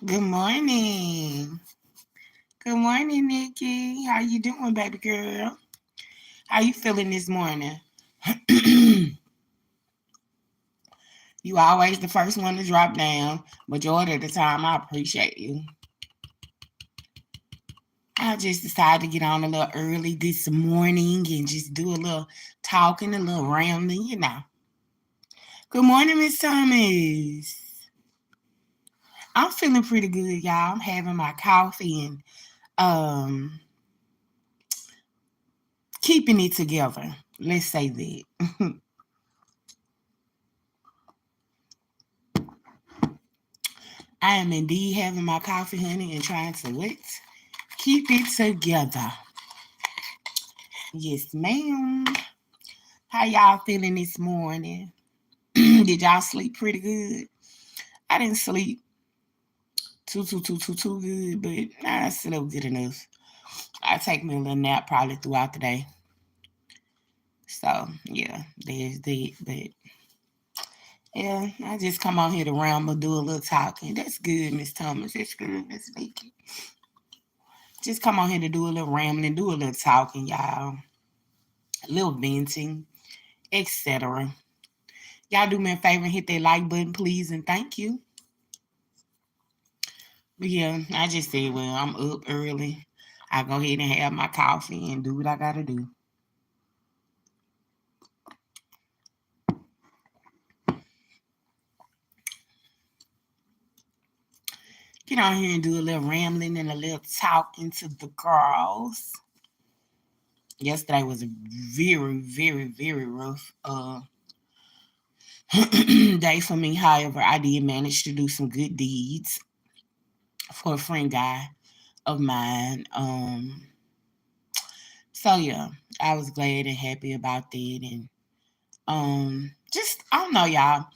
Good morning. Good morning, Nikki. How you doing, baby girl? How you feeling this morning? You always the first one to drop down. Majority of the time, I appreciate you. I just decided to get on a little early this morning and just do a little talking, a little rambling. Good morning, Miss Thomas. I'm feeling pretty good, y'all. I'm having my coffee and um keeping it together. Let's say that. I am indeed having my coffee, honey, and trying to keep it together. Yes, ma'am. How y'all feeling this morning? Did y'all sleep pretty good? I didn't sleep too good, but I slept good enough. I take me a little nap probably throughout the day. So yeah, there's that. But yeah, I just come on here to ramble, do a little talking. That's good, Miss Thomas. That's good, Miss Vicky. Just come on here to do a little rambling, do a little talking, y'all. A little venting, etc. Y'all do me a favor and hit that like button, please, and thank you. But yeah, I just said, well, I'm up early. I go ahead and have my coffee and do what I gotta do. Get on here and do a little rambling and a little talking to the girls. Yesterday was a very rough day for me. However, I did manage to do some good deeds for a friend guy of mine. So yeah, I was glad and happy about that. And just I don't know, y'all.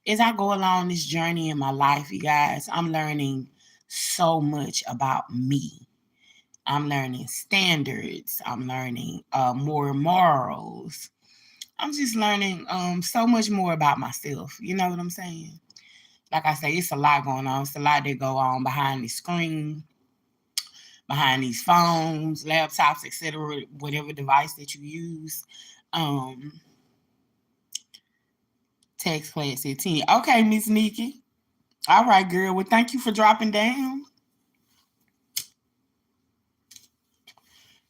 As I go along this journey in my life, you guys, I'm learning so much about me. I'm learning standards. I'm learning more morals. I'm just learning so much more about myself. You know what I'm saying? Like I say, it's a lot going on. It's a lot that go on behind the screen, behind these phones, laptops, etc., whatever device that you use. Um, Text class at 10. Okay, Miss Nikki. All right, girl. Well, thank you for dropping down.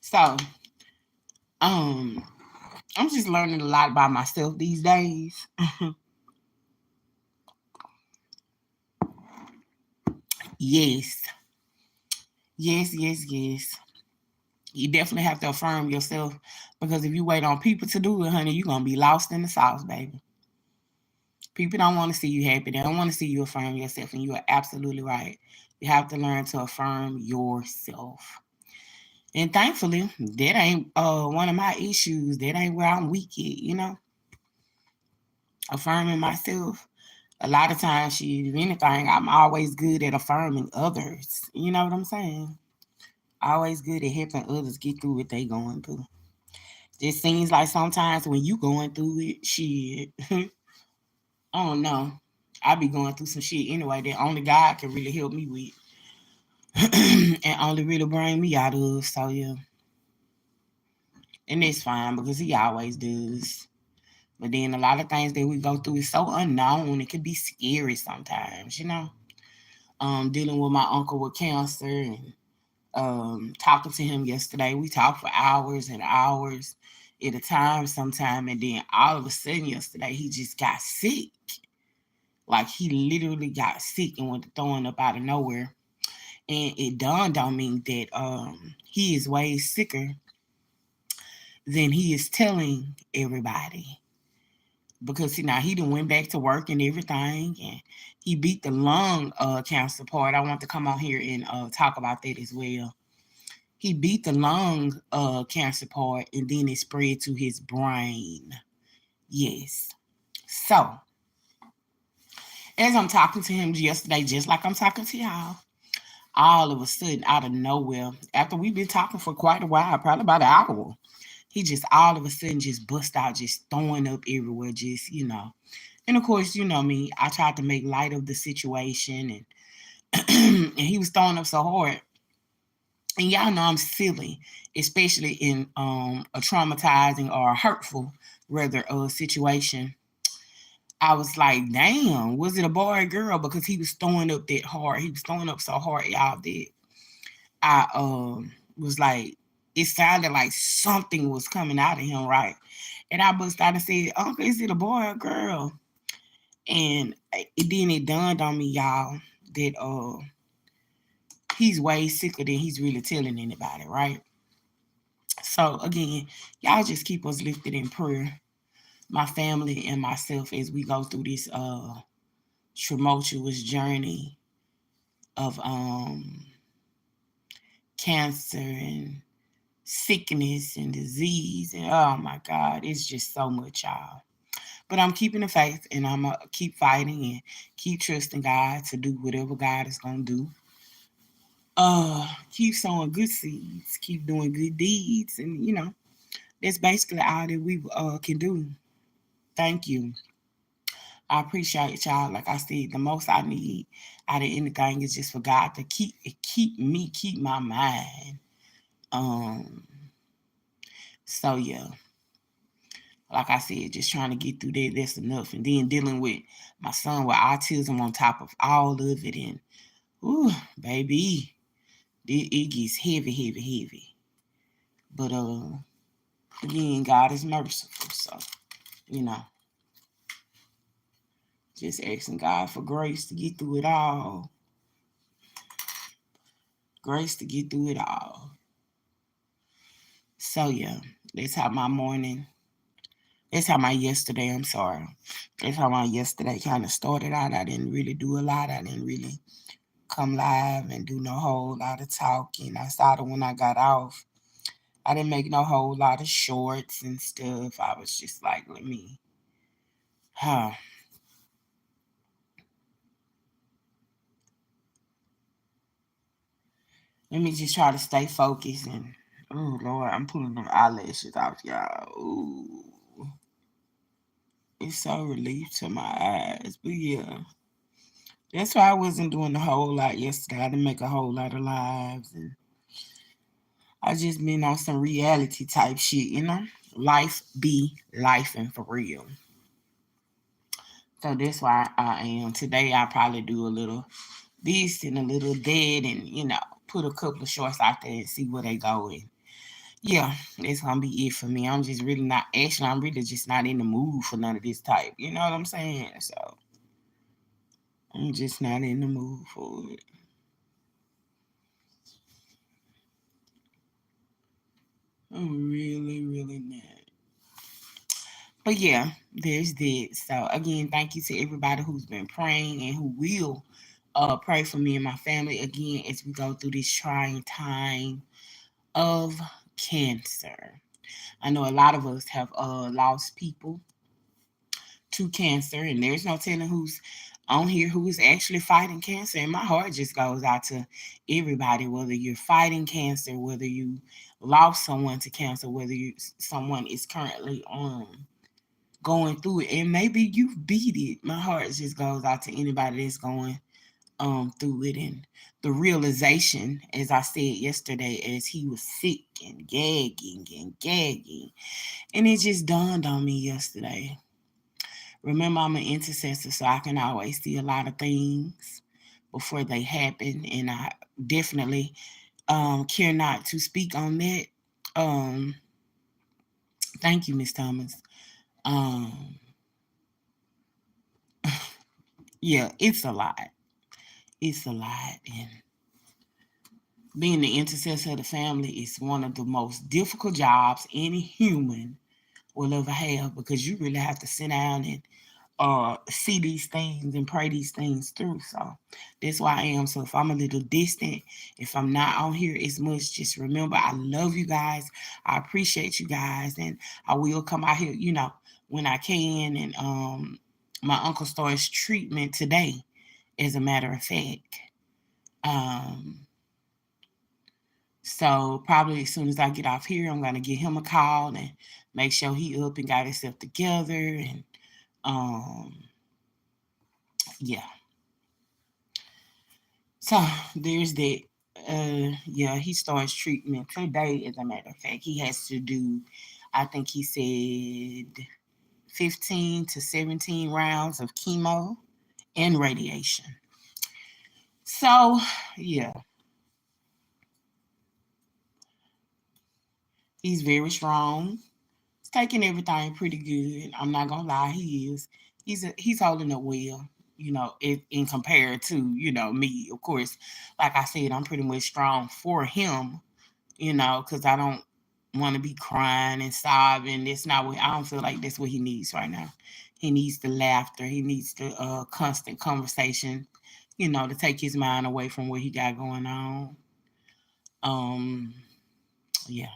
So, um, I'm just learning a lot about myself these days. Yes. Yes. You definitely have to affirm yourself because if you wait on people to do it, honey, you're gonna be lost in the sauce, baby. People don't want to see you happy. They don't want to see you affirm yourself, and you are absolutely right. You have to learn to affirm yourself. And thankfully, that ain't one of my issues. That ain't where I'm weak at. Affirming myself. A lot of times, if anything, I'm always good at affirming others. You know what I'm saying? Always good at helping others get through what they going through. It seems like sometimes when you going through it, shit, I don't know. I be going through some shit anyway that only God can really help me with and only really bring me out of. So yeah, and it's fine because He always does. But then a lot of things that we go through is so unknown. It can be scary sometimes. Dealing with my uncle with cancer and talking to him yesterday. We talked for hours and hours at a time sometime. And then all of a sudden yesterday, he just got sick. Like he literally got sick and went throwing up out of nowhere. And it dawned on me that he is way sicker than he is telling everybody. Because now he done went back to work and everything, and he beat the lung cancer part. I want to come on here and talk about that as well. He beat the lung cancer part, and then it spread to his brain. Yes. So as I'm talking to him yesterday, just like I'm talking to y'all, all of a sudden, out of nowhere, after we've been talking for quite a while, probably about an hour, he just all of a sudden just bust out, just throwing up everywhere, just. And of course, you know me, I tried to make light of the situation and and he was throwing up so hard. And y'all know I'm silly, especially in a traumatizing or hurtful rather situation. I was like, damn, was it a boy or girl? Because he was throwing up that hard. He was throwing up so hard, y'all, that I was like, it sounded like something was coming out of him, right? And I bust out and said, Uncle, is it a boy or girl? And it dawned on me, y'all, that he's way sicker than he's really telling anybody, right? So again, y'all just keep us lifted in prayer, my family and myself, as we go through this tumultuous journey of cancer and sickness and disease, and oh my God, it's just so much, y'all. But I'm keeping the faith, and I'm gonna keep fighting and keep trusting God to do whatever God is gonna do. Keep sowing good seeds, keep doing good deeds, and that's basically all that we can do. Thank you. I appreciate y'all. Like I said, the most I need out of anything is just for God to keep my mind. Um. So yeah, like I said, just trying to get through that. That's enough. And then dealing with my son with autism on top of all of it, and ooh, baby, it gets heavy, heavy, heavy. But again, God is merciful, so you know, just asking God for grace to get through it all. Grace to get through it all. So yeah, that's how my morning. That's how my yesterday. I'm sorry. That's how my yesterday kind of started out. I didn't really do a lot. I didn't really come live and do no whole lot of talking. I started when I got off. I didn't make no whole lot of shorts and stuff. I was just like, huh, let me just try to stay focused. And oh Lord, I'm pulling them eyelashes off, y'all. Ooh, it's so relief to my eyes. But yeah, that's why I wasn't doing a whole lot yesterday. I didn't make a whole lot of lives, and I just been on some reality type shit. Life be life and for real. So that's why I am. Today I probably do a little this and a little that, and put a couple of shorts out there and see where they go. And yeah, that's gonna be it for me. I'm just really not actually I'm really just not in the mood for none of this type. You know what I'm saying? So I'm just not in the mood for it. I'm really, really not. But yeah, there's that. So again, thank you to everybody who's been praying and who will pray for me and my family again as we go through this trying time of cancer. I know a lot of us have lost people to cancer, and there's no telling who's on here who is actually fighting cancer. And my heart just goes out to everybody, whether you're fighting cancer, whether you lost someone to cancer, whether someone is currently going through it, and maybe you've beat it. My heart just goes out to anybody that's going through it, and the realization, as I said yesterday, as he was sick and gagging, and it just dawned on me yesterday. Remember, I'm an intercessor, so I can always see a lot of things before they happen, and I definitely care not to speak on that. Um, Thank you, Miss Thomas. Um, yeah, it's a lot. It's a lot, and being the intercessor of the family is one of the most difficult jobs any human will ever have, because you really have to sit down and see these things and pray these things through. So that's why I am. So if I'm a little distant, if I'm not on here as much, just remember I love you guys. I appreciate you guys, and I will come out here, when I can. And my uncle starts treatment today, as a matter of fact. Um, so probably as soon as I get off here, I'm gonna give him a call and make sure he up and got himself together. And um, yeah. So there's that. Yeah, he starts treatment today. As a matter of fact, he has to do, I think he said 15 to 17 rounds of chemo and radiation. So yeah, he's very strong. He's taking everything pretty good. I'm not gonna lie, he is. He's holding up well. In compared to me, of course. Like I said, I'm pretty much strong for him. Because I don't want to be crying and sobbing. That's not what I don't feel like that's what he needs right now. He needs the laughter. He needs the constant conversation. To take his mind away from what he got going on. Um, yeah.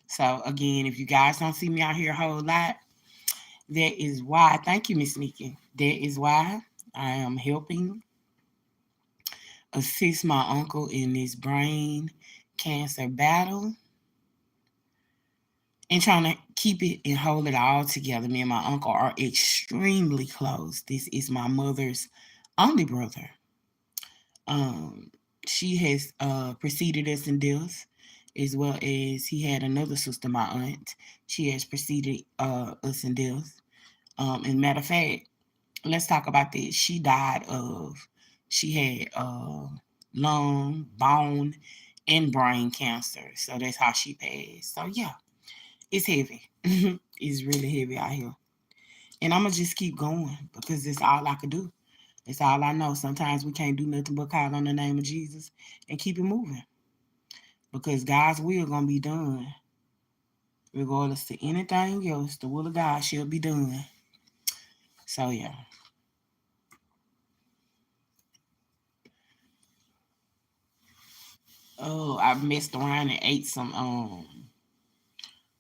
So again, if you guys don't see me out here a whole lot, that is why. Thank you, Miss Nikki. That is why I am helping assist my uncle in this brain cancer battle and trying to keep it and hold it all together. Me and my uncle are extremely close. This is my mother's only brother. Um, she has preceded us in death, as well as he had another sister, my aunt. She has preceded us in death. And matter of fact, let's talk about this. She had lung, bone, and brain cancer. So that's how she passed. So yeah, it's heavy. It's really heavy out here. And I'm going to just keep going because it's all I could do. It's all I know. Sometimes we can't do nothing but call on the name of Jesus and keep it moving because God's will going to be done. Regardless to anything else, the will of God shall be done. So, yeah. Oh, I messed around and ate some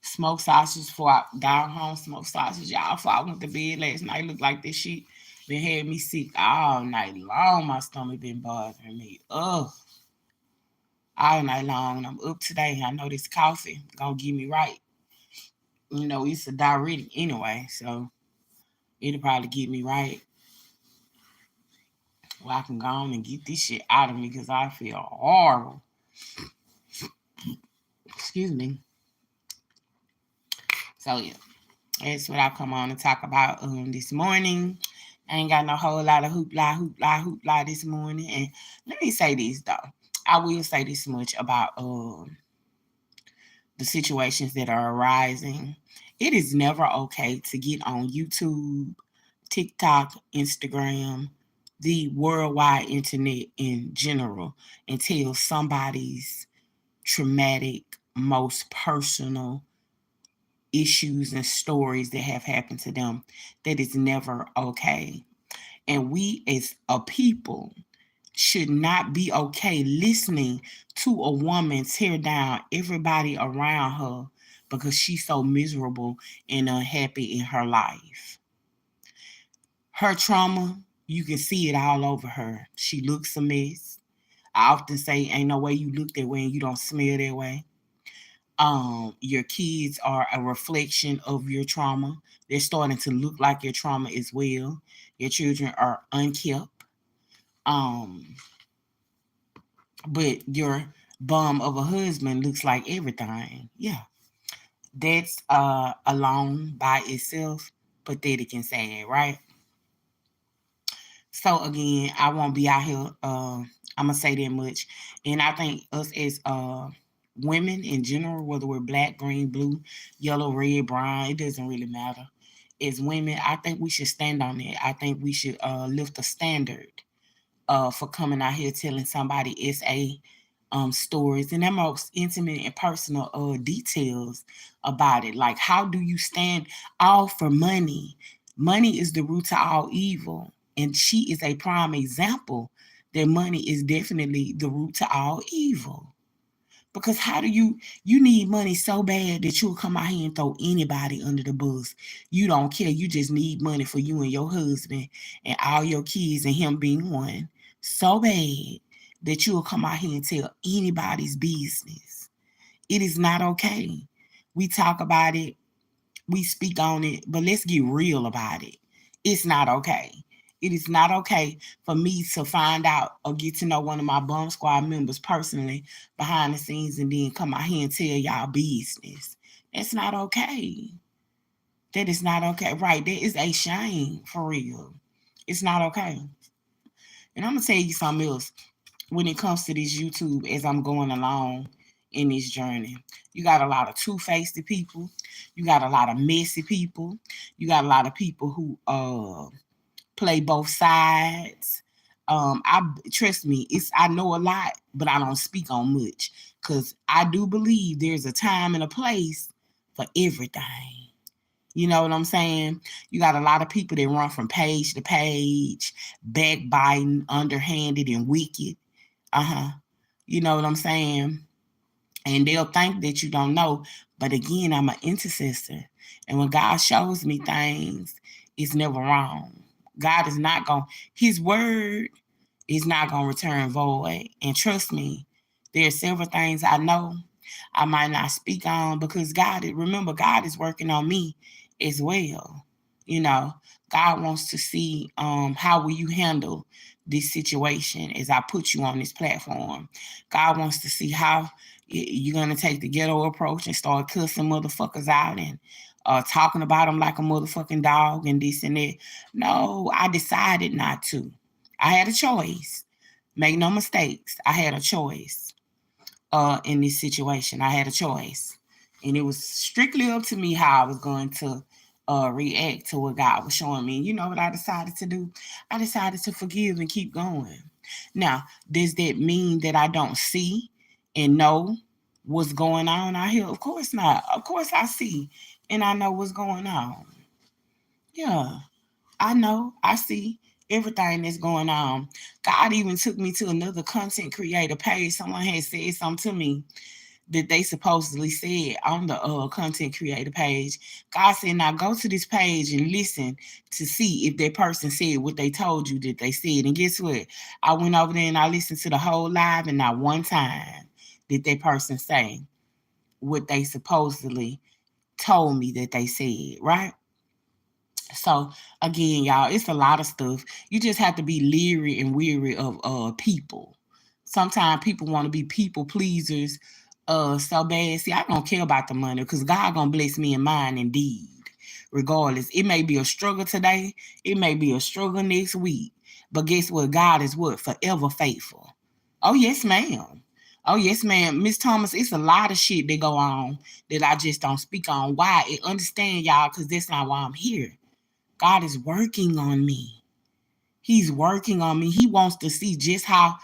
smoked sausage before I got home. Smoked sausage, y'all. Before I went to bed last night, looked like this shit been had me sick all night long. My stomach been bothering me. Ugh. All night long. And I'm up today. I know this coffee gonna get me right. It's a diuretic anyway, so it'll probably get me right. Well, I can go on and get this shit out of me because I feel horrible. Excuse me. So yeah, that's what I come on to talk about this morning. I ain't got no whole lot of hoopla this morning. And let me say this though. I will say this much about the situations that are arising. It is never okay to get on YouTube, TikTok, Instagram, the worldwide internet in general, and tell somebody's traumatic, most personal issues and stories that have happened to them. That is never okay. And we as a people should not be okay listening to a woman tear down everybody around her because she's so miserable and unhappy in her life. Her trauma, you can see it all over her. She looks a mess. I often say, ain't no way you look that way and you don't smell that way. Your kids are a reflection of your trauma. They're starting to look like your trauma as well. Your children are unkept. Um, but your bum of a husband looks like everything. Yeah. That's alone by itself pathetic and sad, right? So again, I won't be out here. I'm gonna say that much, and I think us as women in general, whether we're black, green, blue, yellow, red, brown, it doesn't really matter. As women, I think we should stand on it. I think we should lift a standard for coming out here telling somebody SA stories and their most intimate and personal details about it. Like, how do you stand all for money? Money is the root to all evil. And she is a prime example that money is definitely the root to all evil. Because how do you need money so bad that you'll come out here and throw anybody under the bus? You don't care. You just need money for you and your husband and all your kids and him being one. So bad that you'll come out here and tell anybody's business. It is not okay. We talk about it, we speak on it, but let's get real about it. It's not okay. It is not okay for me to find out or get to know one of my bomb squad members personally behind the scenes and then come out here and tell y'all business. That's not okay. That is not okay. Right. That is a shame for real. It's not okay. And I'm going to tell you something else when it comes to this YouTube as I'm going along in this journey. You got a lot of two-faced people. You got a lot of messy people. You got a lot of people who play both sides. I trust me, I know a lot, but I don't speak on much because I do believe there's a time and a place for everything. You know what I'm saying? You got a lot of people that run from page to page, backbiting, underhanded, and wicked. You know what I'm saying? And they'll think that you don't know. But again, I'm an intercessor. And when God shows me things, it's never wrong. God is not going, his word is not going to return void. And trust me, there are several things I know I might not speak on because remember, God is working on me as well. You know, God wants to see how will you handle this situation as I put you on this platform. God wants to see how you're going to take the ghetto approach and start cussing motherfuckers out and talking about them like a motherfucking dog and this and that. No, I decided not to. I had a choice. Make no mistakes. I had a choice in this situation. I had a choice. And it was strictly up to me how I was going to react to what God was showing me. You know what I decided to do? I decided to forgive and keep going. Now, does that mean that I don't see and know what's going on out here? Of course not. Of course I see and I know what's going on. Yeah, I know. I see everything that's going on. God even took me to another content creator page. Someone had said something to me that they supposedly said on the content creator page. God said, now go to this page and listen to see if that person said what they told you that they said. And guess what? I went over there and I listened to the whole live, and not one time did that person say what they supposedly told me that they said, right? So again, y'all, it's a lot of stuff. You just have to be leery and weary of people. Sometimes people want to be people pleasers so bad. See, I don't care about the money because God gonna bless me and mine indeed. Regardless, it may be a struggle today, it may be a struggle next week. But guess what? God is what? Forever faithful. Oh yes, ma'am. Oh yes, ma'am. Miss Thomas, it's a lot of shit that go on that I just don't speak on. Why? I understand y'all, because that's not why I'm here. God is working on me. He's working on me. He wants to see just how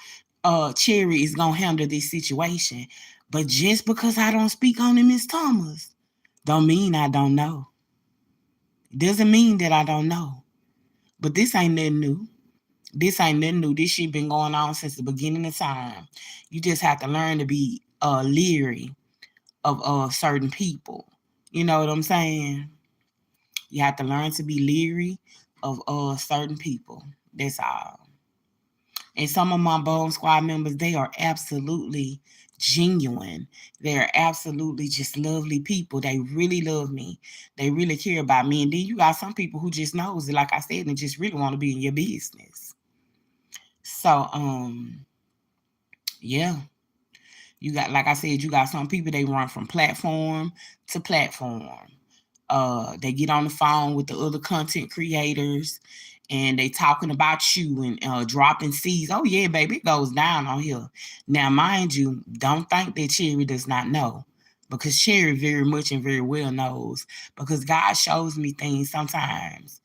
Cherry is gonna handle this situation. But just because I don't speak on it, Miss Thomas, don't mean I don't know. It doesn't mean that I don't know. But this ain't nothing new. This ain't nothing new. This shit been going on since the beginning of time. You just have to learn to be leery of certain people. You know what I'm saying? You have to learn to be leery of certain people. That's all. And some of my Bone Squad members, they are absolutely genuine. They're absolutely just lovely people. They really love me. They really care about me. And then you got some people who just knows it, like I said, and just really want to be in your business. So, yeah. You got, like I said, you got some people, they run from platform to platform. They get on the phone with the other content creators and they talking about you and dropping seeds. Oh yeah, baby, it goes down on here. Now, mind you, don't think that Cherry does not know, because Cherry very much and very well knows, because God shows me things sometimes.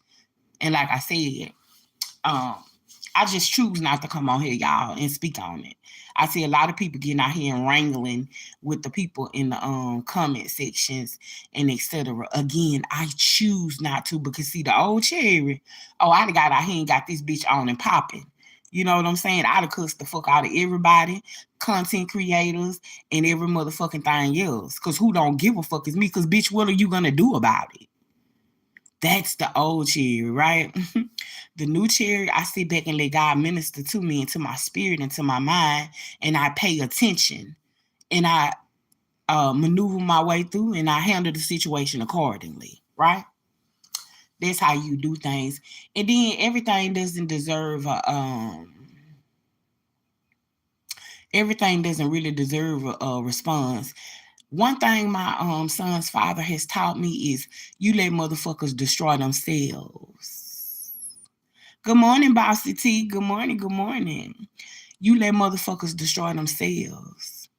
And like I said, um, I just choose not to come on here, y'all, and speak on it. I see a lot of people getting out here and wrangling with the people in the comment sections and etc. Again, I choose not to, because see, the old Cherry, oh, I'd have got out here and got this bitch on and popping. You know what I'm saying? I'd have cussed the fuck out of everybody, content creators, and every motherfucking thing else. Because who don't give a fuck is me, because bitch, what are you going to do about it? That's the old Cherry, right? The new Cherry, I sit back and let God minister to me and to my spirit and to my mind, and I pay attention, and I maneuver my way through, and I handle the situation accordingly, right? That's how you do things. And then everything doesn't really deserve a response. One thing my son's father has taught me is you let motherfuckers destroy themselves. Good morning, Bossy T. Good morning, good morning. You let motherfuckers destroy themselves.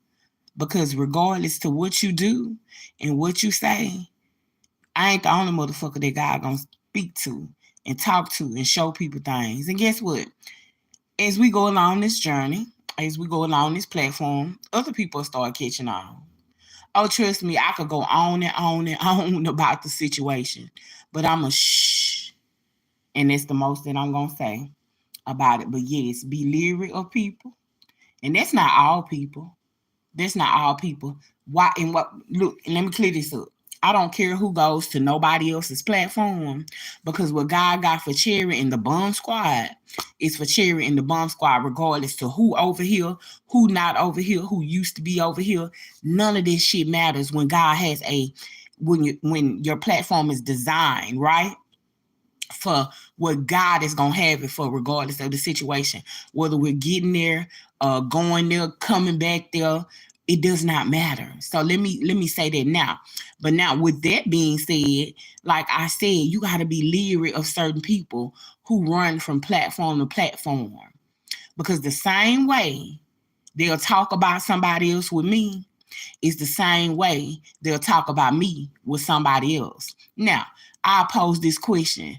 Because regardless to what you do and what you say, I ain't the only motherfucker that God gonna speak to and talk to and show people things. And guess what? As we go along this journey, as we go along this platform, other people start catching on. Oh, trust me, I could go on and on and on about the situation, but I'm a shh, and that's the most that I'm gonna say about it. But yes, be leery of people, and that's not all people. That's not all people. Why and what? Look, let me clear this up. I don't care who goes to nobody else's platform because what God got for Cherry and the Bomb Squad is for Cherry and the Bomb Squad, regardless to who over here, who not over here, who used to be over here. None of this shit matters when God has when your platform is designed right for what God is gonna have it for, regardless of the situation. Whether we're getting there, going there, coming back there, it does not matter. So let me say that now. But now, with that being said, like I said, you got to be leery of certain people who run from platform to platform because the same way they'll talk about somebody else with me is the same way they'll talk about me with somebody else. Now, I'll pose this question.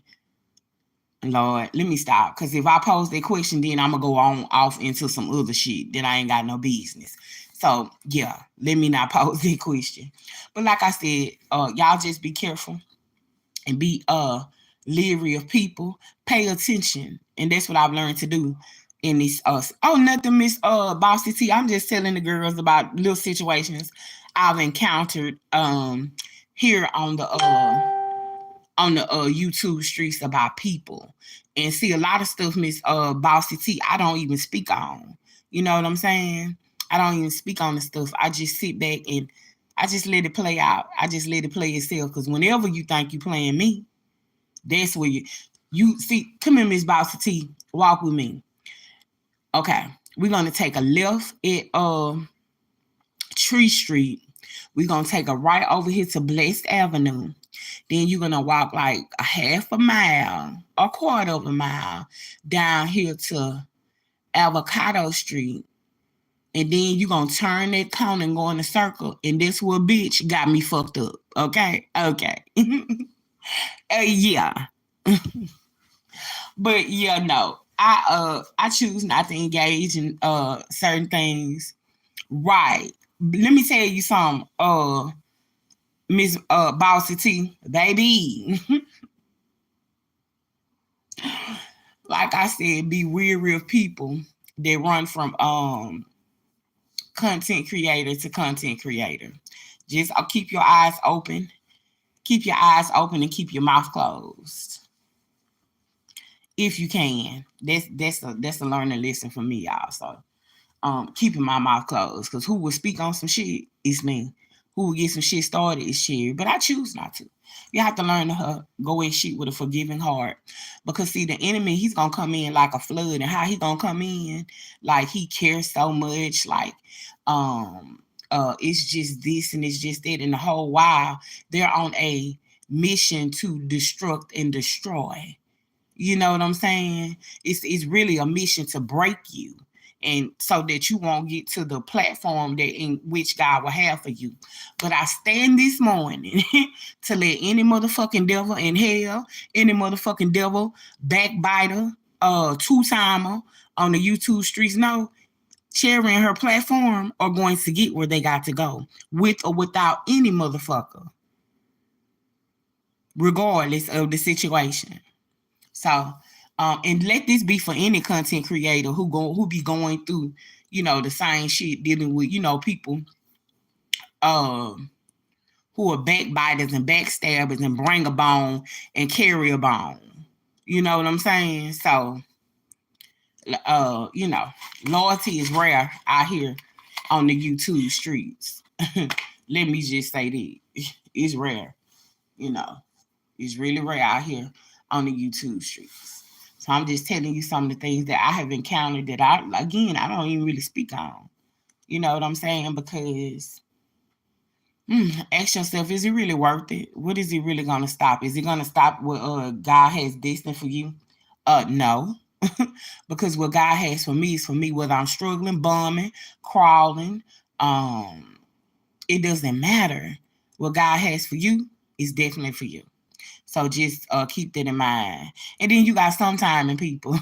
Lord, let me stop. Because if I pose that question, then I'm going to go on off into some other shit that I ain't got no business. So, yeah, let me not pose that question. But like I said, y'all just be careful and be leery of people. Pay attention. And that's what I've learned to do in this. Nothing, Miss Bossy T. I'm just telling the girls about little situations I've encountered here on the YouTube streets about people. And see a lot of stuff, Miss Bossy T, I don't even speak on. You know what I'm saying? I don't even speak on the stuff. I just sit back and I just let it play out. I just let it play itself. Because whenever you think you playing me, that's where you see. Come here, Miss Bossy T. Walk with me. Okay. We're gonna take a left at Tree Street. We're gonna take a right over here to Blessed Avenue. Then you're gonna walk like a half a mile, a quarter of a mile down here to Avocado Street. And then you're gonna turn that corner and go in a circle. And this what bitch got me fucked up. Okay? Okay. Yeah. But yeah, no. I choose not to engage in certain things. Right. Let me tell you something, Miss Bossy T, baby. Like I said, be weary of people that run from content creator to content creator. Just keep your eyes open. Keep your eyes open and keep your mouth closed. If you can. That's a learning lesson for me, y'all. So keeping my mouth closed. Because who will speak on some shit is me. Who will get some shit started is Sherry. But I choose not to. You have to learn to go and shit with a forgiving heart. Because see, the enemy, he's gonna come in like a flood. And how he gonna come in? Like he cares so much, like it's just this and it's just that. And the whole while they're on a mission to destruct and destroy. You know what I'm saying? It's really a mission to break you and so that you won't get to the platform that in which God will have for you. But I stand this morning to let any motherfucking devil in hell, any motherfucking devil, backbiter, two-timer on the YouTube streets know Cherry and her platform are going to get where they got to go, with or without any motherfucker, regardless of the situation. So, and let this be for any content creator who be going through, the same shit, dealing with, people who are backbiters and backstabbers and bring a bone and carry a bone. You know what I'm saying? So, loyalty is rare out here on the YouTube streets. Let me just say that it's rare, you know. It's really rare out here on the YouTube streets. So I'm just telling you some of the things that I have encountered that I don't even really speak on. You know what I'm saying? Because ask yourself, is it really worth it? What is it really going to stop? Is it going to stop what God has destined for you? No. Because what God has for me is for me, whether I'm struggling, bumming, crawling, it doesn't matter. What God has for you is definitely for you. So just keep that in mind. And then you got sometime in people.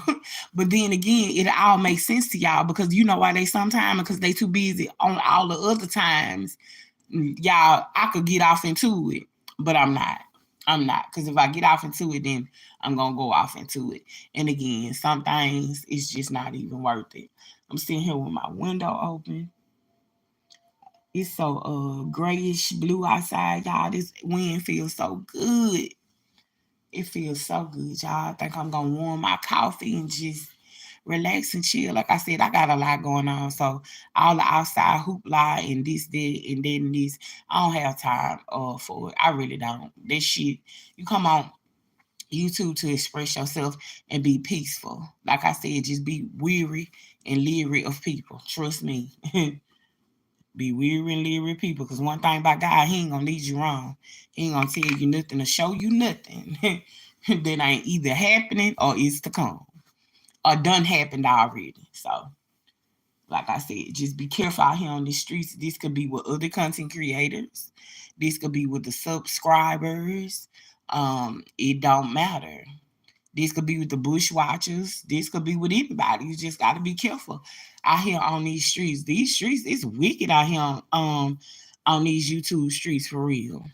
But then again, it all makes sense to y'all because you know why they sometime? Because they too busy on all the other times. Y'all, I could get off into it, but I'm not. I'm not. Because if I get off into it, then I'm going to go off into it. And again, some things, it's just not even worth it. I'm sitting here with my window open. It's so grayish blue outside, y'all. This wind feels so good. It feels so good, y'all. I think I'm gonna warm my coffee and just relax and chill. Like I said, I got a lot going on. So all the outside hoopla and this, that, and then this, I don't have time for it. I really don't. This shit, you come on YouTube to express yourself and be peaceful. Like I said, just be weary and leery of people. Trust me. Be weary and leery of people. Because one thing about God, he ain't gonna lead you wrong. He ain't gonna tell you nothing or show you nothing that ain't either happening or is to come. Or done happened already. So like I said, just be careful out here on the streets. This could be with other content creators. This could be with the subscribers. It don't matter. This could be with the bushwatchers. This could be with anybody. You just got to be careful out here on these streets. These streets, it's wicked out here on these YouTube streets for real.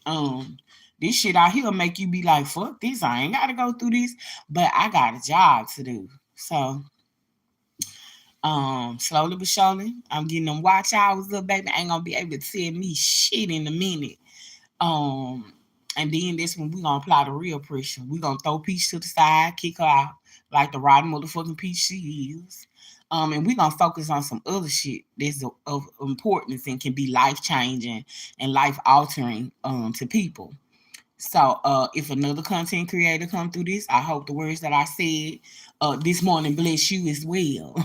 Um, this shit out here make you be like, fuck this. I ain't got to go through this, but I got a job to do. So slowly but surely, I'm getting them watch hours up, baby. I ain't gonna be able to tell me shit in a minute. Um, and then this one we gonna apply the real pressure. We gonna throw Peach to the side, kick her out like the rotten motherfucking Peach she is. And we gonna focus on some other shit that's of importance and can be life changing and life altering to people. So if another content creator come through this, I hope the words that I said this morning bless you as well.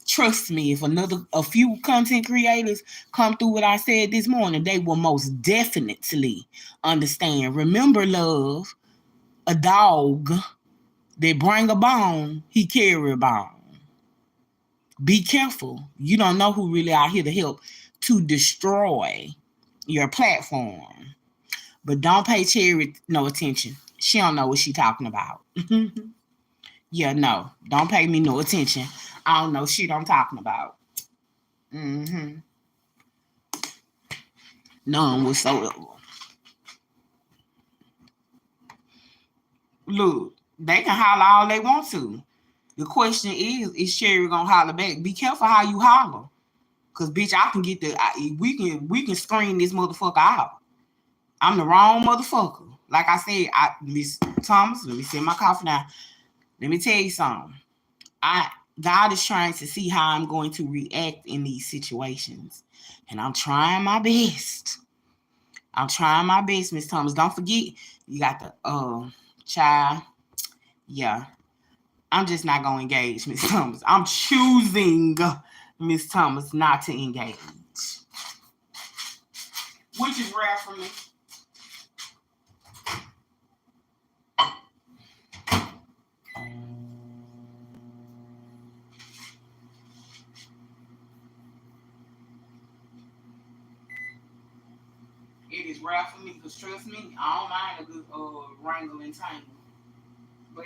Trust me, if a few content creators come through what I said this morning, they will most definitely understand. Remember, love, a dog that bring a bone, he carry a bone. Be careful. You don't know who really out here to help to destroy your platform. But don't pay Cherry no attention. She don't know what she talking about. Yeah, no. Don't pay me no attention. I don't know shit I'm talking about. Mm-hmm. None whatsoever. Look, they can holler all they want to. The question is Sherry gonna holler back? Be careful how you holler. Cause bitch, I can get we can screen this motherfucker out. I'm the wrong motherfucker. Like I said, Miss Thomas, let me set my coffee down. Let me tell you something. God is trying to see how I'm going to react in these situations. And I'm trying my best. I'm trying my best, Miss Thomas. Don't forget, you got the child. Yeah. I'm just not gonna engage, Miss Thomas. I'm choosing, Miss Thomas, not to engage. Which is rare for me. It is rare for me because trust me, I don't mind a good wrangle and tangle. But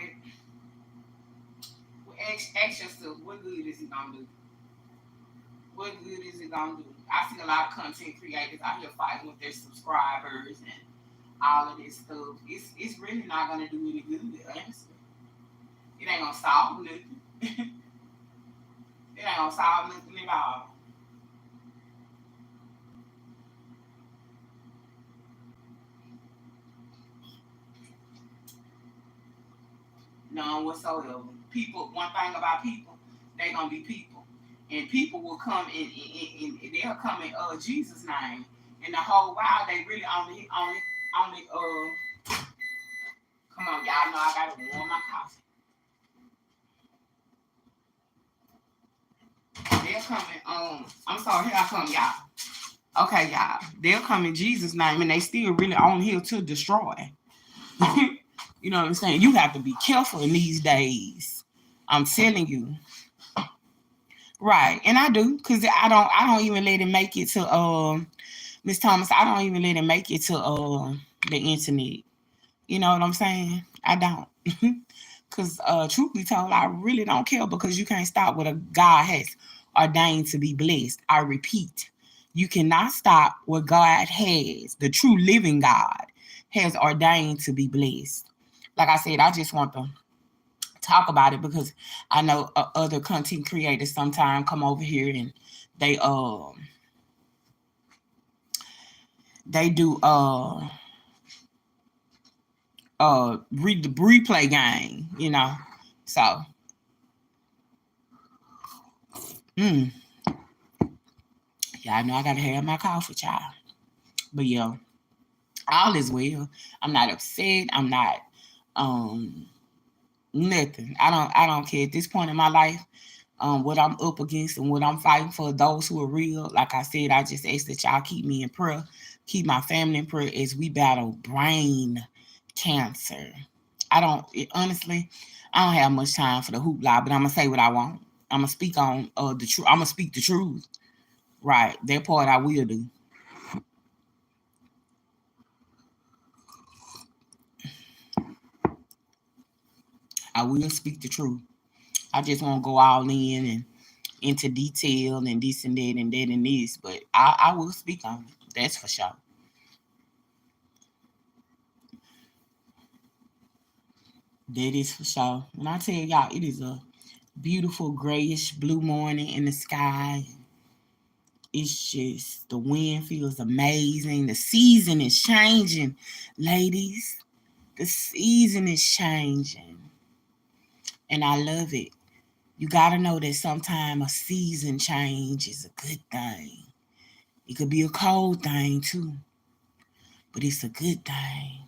ask yourself, what good is it gonna do? What good is it gonna do? I see a lot of content creators out here fighting with their subscribers and all of this stuff. It's really not gonna do any good, honestly. It ain't gonna solve nothing. It ain't gonna solve nothing at all. None whatsoever. People, one thing about people, they gonna be people. And people will come in they'll come in Jesus' name. In the whole while they really only Come on, y'all know I gotta warm my coffee. They're coming. I'm sorry, here I come, y'all. Okay, y'all. They'll come in Jesus' name, and they still really on here to destroy. You know what I'm saying? You have to be careful in these days. I'm telling you. Right. And I do, because I don't even let it make it to Miss Thomas, I don't even let it make it to the internet. You know what I'm saying? I don't. Because truth be told, I really don't care, because you can't stop what a God has ordained to be blessed. I repeat, you cannot stop what God has, the true living God has ordained to be blessed. Like I said, I just want to talk about it, because I know other content creators sometimes come over here and they they do read the replay game, you know. So yeah, I know I gotta have my coffee, child. But yeah, all is well. I'm not upset. I'm not um nothing. I don't care at this point in my life. What I'm up against and what I'm fighting for, those who are real. Like I said, I just ask that y'all keep me in prayer, keep my family in prayer as we battle brain cancer. Honestly, I don't have much time for the hoopla, but I'm gonna say what I want. I'm gonna speak on the truth. I'm gonna speak the truth. Right, that part I will do. I will speak the truth. I just won't go all in and into detail and this and that and that and this, but I will speak on it. That's for sure. That is for sure. And I tell y'all, it is a beautiful grayish blue morning in the sky. It's just the wind feels amazing. The season is changing, ladies. The season is changing. And I love it. You gotta know that sometimes a season change is a good thing. It could be a cold thing too, but it's a good thing.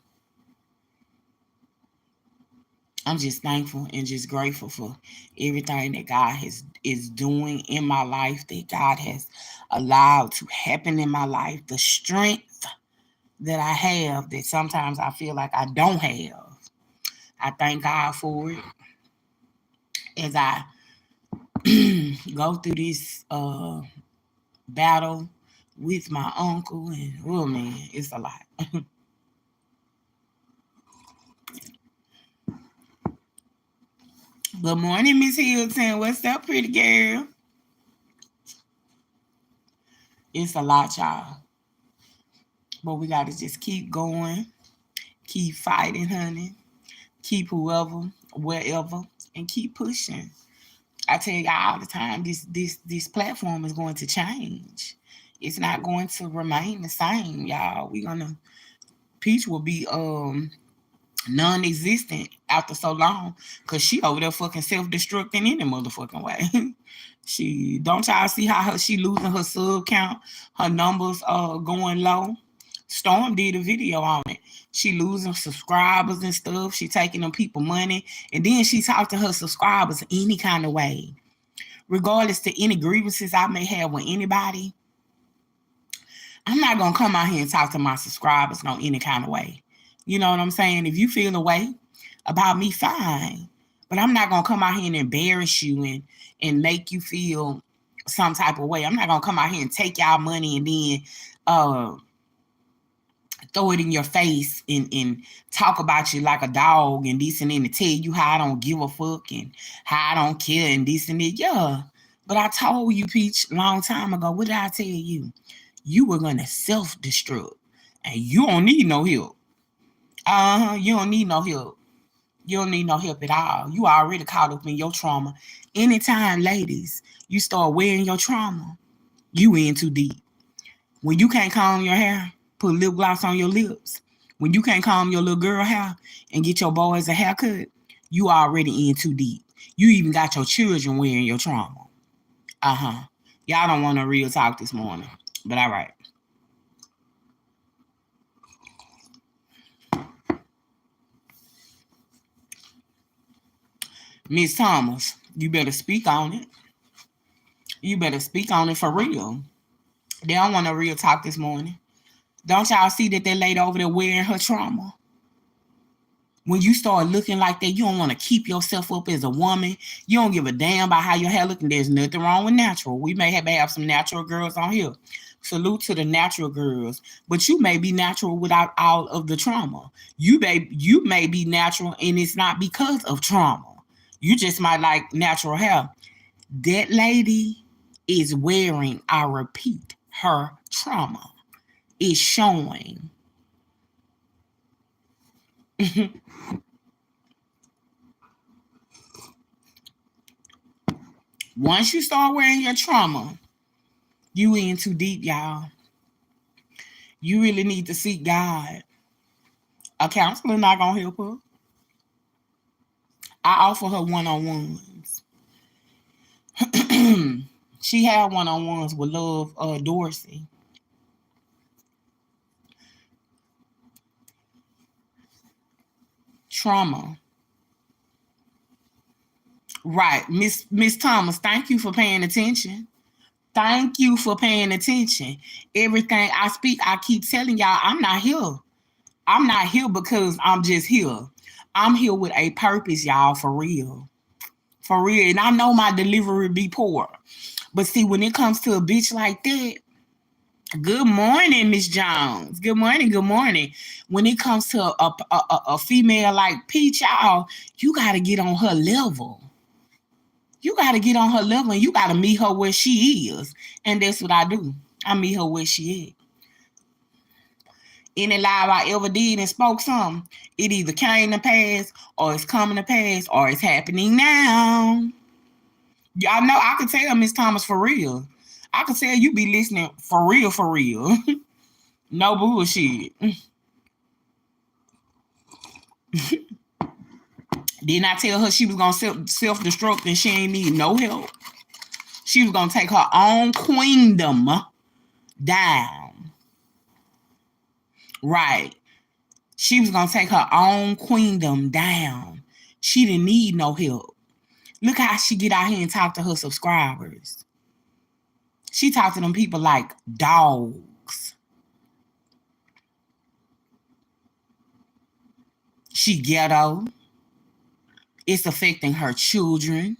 I'm just thankful and just grateful for everything that God is doing in my life, that God has allowed to happen in my life, the strength that I have that sometimes I feel like I don't have. I thank God for it as I go through this battle with my uncle, and oh man, it's a lot. Good morning, Miss Hilton. What's up, pretty girl? It's a lot, y'all. But we gotta just keep going, keep fighting, honey. Keep whoever, wherever, and keep pushing. I tell y'all all the time, this platform is going to change. It's not going to remain the same, y'all. We're gonna Peach will be non-existent after so long, because she over there fucking self-destructing any motherfucking way. She don't y'all see how she losing her sub count, her numbers going low. Storm did a video on it. She losing subscribers and stuff. She taking them people money, and then she talked to her subscribers any kind of way, regardless to any grievances I may have with anybody. I'm not gonna come out here and talk to my subscribers no any kind of way. You know what I'm saying? If you feel a way about me, fine. But I'm not gonna come out here and embarrass you and make you feel some type of way. I'm not gonna come out here and take y'all money and then uh throw it in your face and talk about you like a dog and this and then to tell you how I don't give a fuck and how I don't care and this and that. Yeah. But I told you, Peach, long time ago, what did I tell you? You were gonna self-destruct. And you don't need no help. You don't need no help. You don't need no help at all. You already caught up in your trauma. Anytime, ladies, you start wearing your trauma, you in too deep. When you can't comb your hair, put lip gloss on your lips. When you can't comb your little girl hair and get your boys a haircut, you already in too deep. You even got your children wearing your trauma. Y'all don't want a real talk this morning, but all right. Miss Thomas, you better speak on it. You better speak on it for real. They don't want no real talk this morning. Don't y'all see that lady over there wearing her trauma? When you start looking like that, you don't want to keep yourself up as a woman. You don't give a damn about how your hair looking. There's nothing wrong with natural. We may have some natural girls on here. Salute to the natural girls. But you may be natural without all of the trauma. You may be natural and it's not because of trauma. You just might like natural hair. That lady is wearing, I repeat, her trauma is showing. Once you start wearing your trauma, you in too deep, y'all. You really need to seek God. A counselor not gonna help her. I offer her one-on-ones. She had one-on-ones with Love Dorsey. Trauma. Right. Miss Thomas, thank you for paying attention. Thank you for paying attention. Everything I speak, I keep telling y'all, I'm not here. I'm not here because I'm just here. I'm here with a purpose, y'all, for real. For real. And I know my delivery be poor. But see, when it comes to a bitch like that, good morning, Miss Jones. Good morning, good morning. When it comes to a female like Peach, y'all, you got to get on her level. You got to get on her level and you got to meet her where she is. And that's what I do. I meet her where she is. Any live I ever did and spoke something, it either came to pass or it's coming to pass or it's happening now. Y'all know I can tell Miss Thomas for real. I can tell you be listening for real, for real. No bullshit. Didn't I tell her she was going to self-destruct and she ain't need no help? She was going to take her own queendom down. Right. She was going to take her own queendom down. She didn't need no help. Look how she get out here and talk to her subscribers. She talked to them people like dogs. She ghetto. It's affecting her children.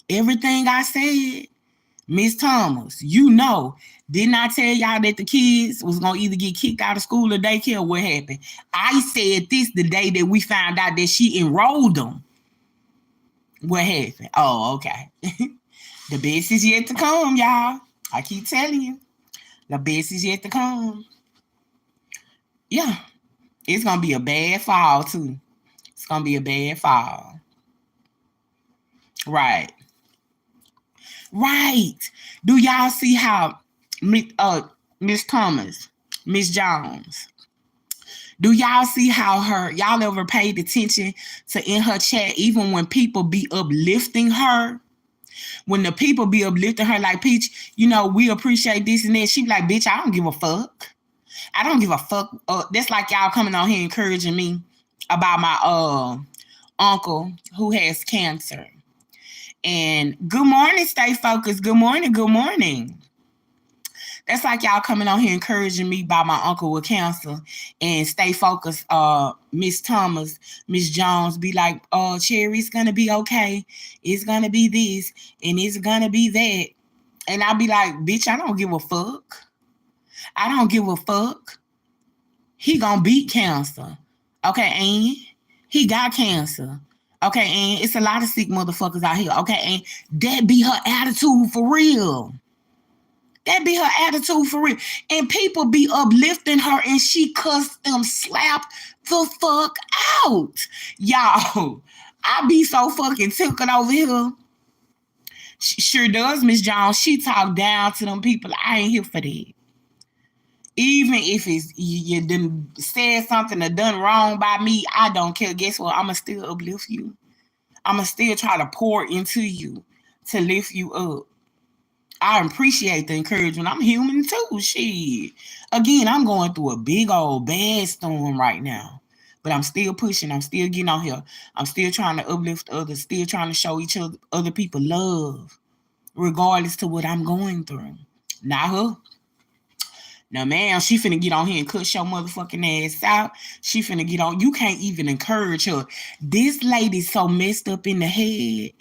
Everything I said, Miss Thomas, you know, didn't I tell y'all that the kids was going to either get kicked out of school or daycare? What happened? I said this the day that we found out that she enrolled them. What happened? Oh, okay. The best is yet to come, y'all. I keep telling you. The best is yet to come. Yeah. It's going to be a bad fall, too. It's going to be a bad fall. Right. Right. Do y'all see how Miss Thomas, Miss Jones, do y'all see how y'all ever paid attention to in her chat, even when people be uplifting her? When the people be uplifting her like, Peach, you know, we appreciate this and that. She be like, bitch, I don't give a fuck. I don't give a fuck. That's like y'all coming on here encouraging me about my uncle who has cancer. And good morning, stay focused. Good morning, good morning. That's like y'all coming on here encouraging me by my uncle with cancer and stay focused. Miss Thomas, Miss Jones be like, Cherry, it's gonna be okay. It's gonna be this and it's gonna be that. And I'll be like, bitch, I don't give a fuck. I don't give a fuck. He gonna beat cancer. Okay, and he got cancer. Okay, and it's a lot of sick motherfuckers out here. Okay, and that be her attitude for real. That be her attitude for real. And people be uplifting her and she cussed them slap the fuck out. Y'all, I be so fucking tickled over here. She sure does, Miss Jones. She talk down to them people. I ain't here for that. Even if it's you done said something or done wrong by me, I don't care. Guess what? I'ma still uplift you. I'ma still try to pour into you to lift you up. I appreciate the encouragement. I'm human too. Shit. Again, I'm going through a big old bad storm right now. But I'm still pushing. I'm still getting on here. I'm still trying to uplift others, still trying to show other people love, regardless to what I'm going through. Not her. Now, man, she finna get on here and cuss your motherfucking ass out. She finna get on. You can't even encourage her. This lady's so messed up in the head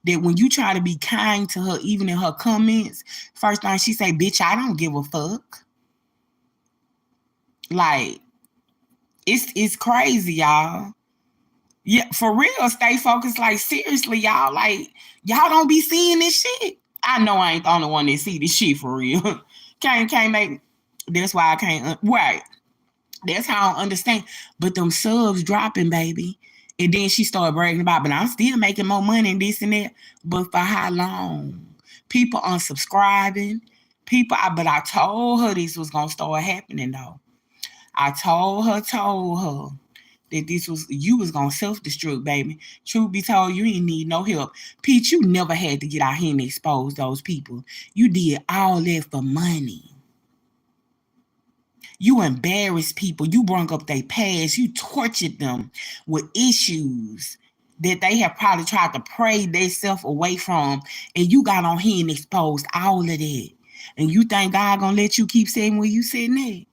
that when you try to be kind to her, even in her comments, first thing she say, bitch, I don't give a fuck. Like, it's crazy, y'all. Yeah, for real, stay focused. Like, seriously, y'all. Like, y'all don't be seeing this shit. I know I ain't the only one that see this shit for real. can't make. That's why I can't. Right. That's how I understand. But them subs dropping, baby. And then she started bragging about, but I'm still making more money and this and that. But for how long? People unsubscribing. But I told her this was gonna start happening though. I told her that you was gonna self-destruct, baby. Truth be told, you ain't need no help. Peach, you never had to get out here and expose those people. You did all that for money. You embarrassed people. You brought up their past. You tortured them with issues that they have probably tried to pray themselves away from. And you got on here and exposed all of that. And you think God gonna let you keep saying where you sitting at?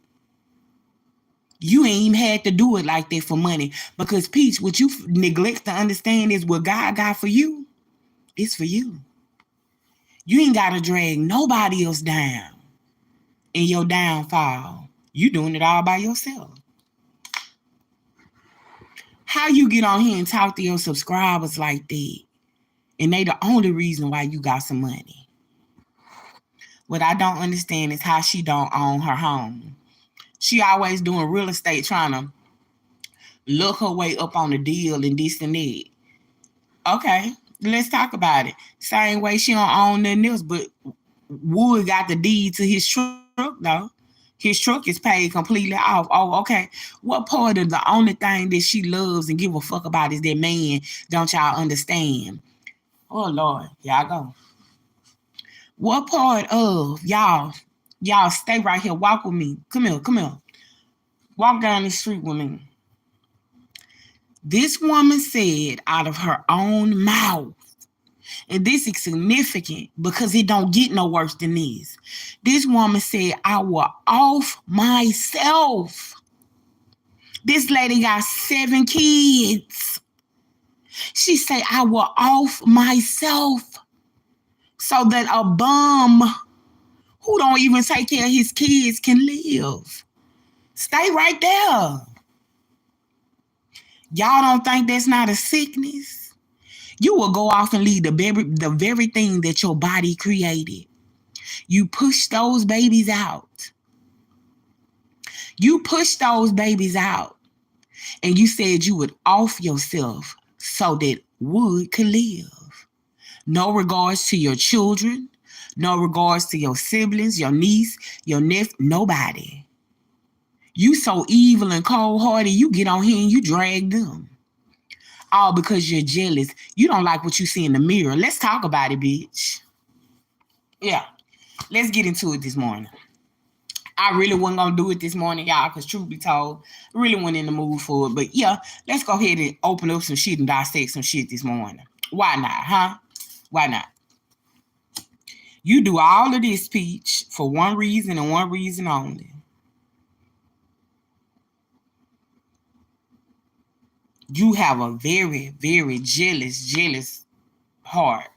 You ain't even had to do it like that for money. Because, Peach, what you neglect to understand is what God got for you, it's for you. You ain't got to drag nobody else down in your downfall. You doing it all by yourself. How you get on here and talk to your subscribers like that, and they the only reason why you got some money? What I don't understand is how she don't own her home. She always doing real estate, trying to look her way up on the deal and this and that. Okay, let's talk about it. Same way she don't own nothing else, but Wood got the deed to his truck, though. His truck is paid completely off. Oh, okay. What part of the only thing that she loves and give a fuck about is that man? Don't y'all understand? Oh, Lord. Y'all go. What part of y'all stay right here. Walk with me. Come here. Walk down the street with me. This woman said out of her own mouth, and this is significant because it don't get no worse than this. This woman said, I will off myself. This lady got 7 kids. She said, I will off myself so that a bum who don't even take care of his kids can live. Stay right there. Y'all don't think that's not a sickness? You will go off and leave the very thing that your body created. You push those babies out. And you said you would off yourself so that Wood could live. No regards to your children. No regards to your siblings, your niece, your nephew, nobody. You so evil and cold-hearted, you get on here and you drag them. All because you're jealous. You don't like what you see in the mirror. Let's talk about it, bitch. Yeah. Let's get into it this morning. I really wasn't going to do it this morning, y'all, because truth be told, I really wasn't in the mood for it. But yeah, let's go ahead and open up some shit and dissect some shit this morning. Why not, huh? Why not? You do all of this, Peach, for one reason and one reason only. You have a very, very jealous heart.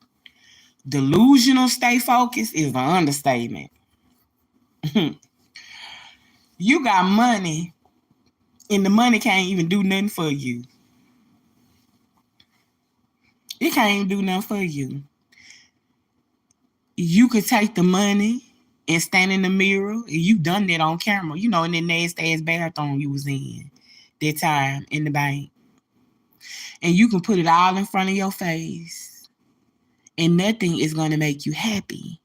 Delusional stay focused is an understatement. You got money, and the money can't even do nothing for you. It can't even do nothing for you. You could take the money and stand in the mirror, and you done that on camera. You know, in that nasty ass bathroom you was in that time in the bank. And you can put it all in front of your face, and nothing is going to make you happy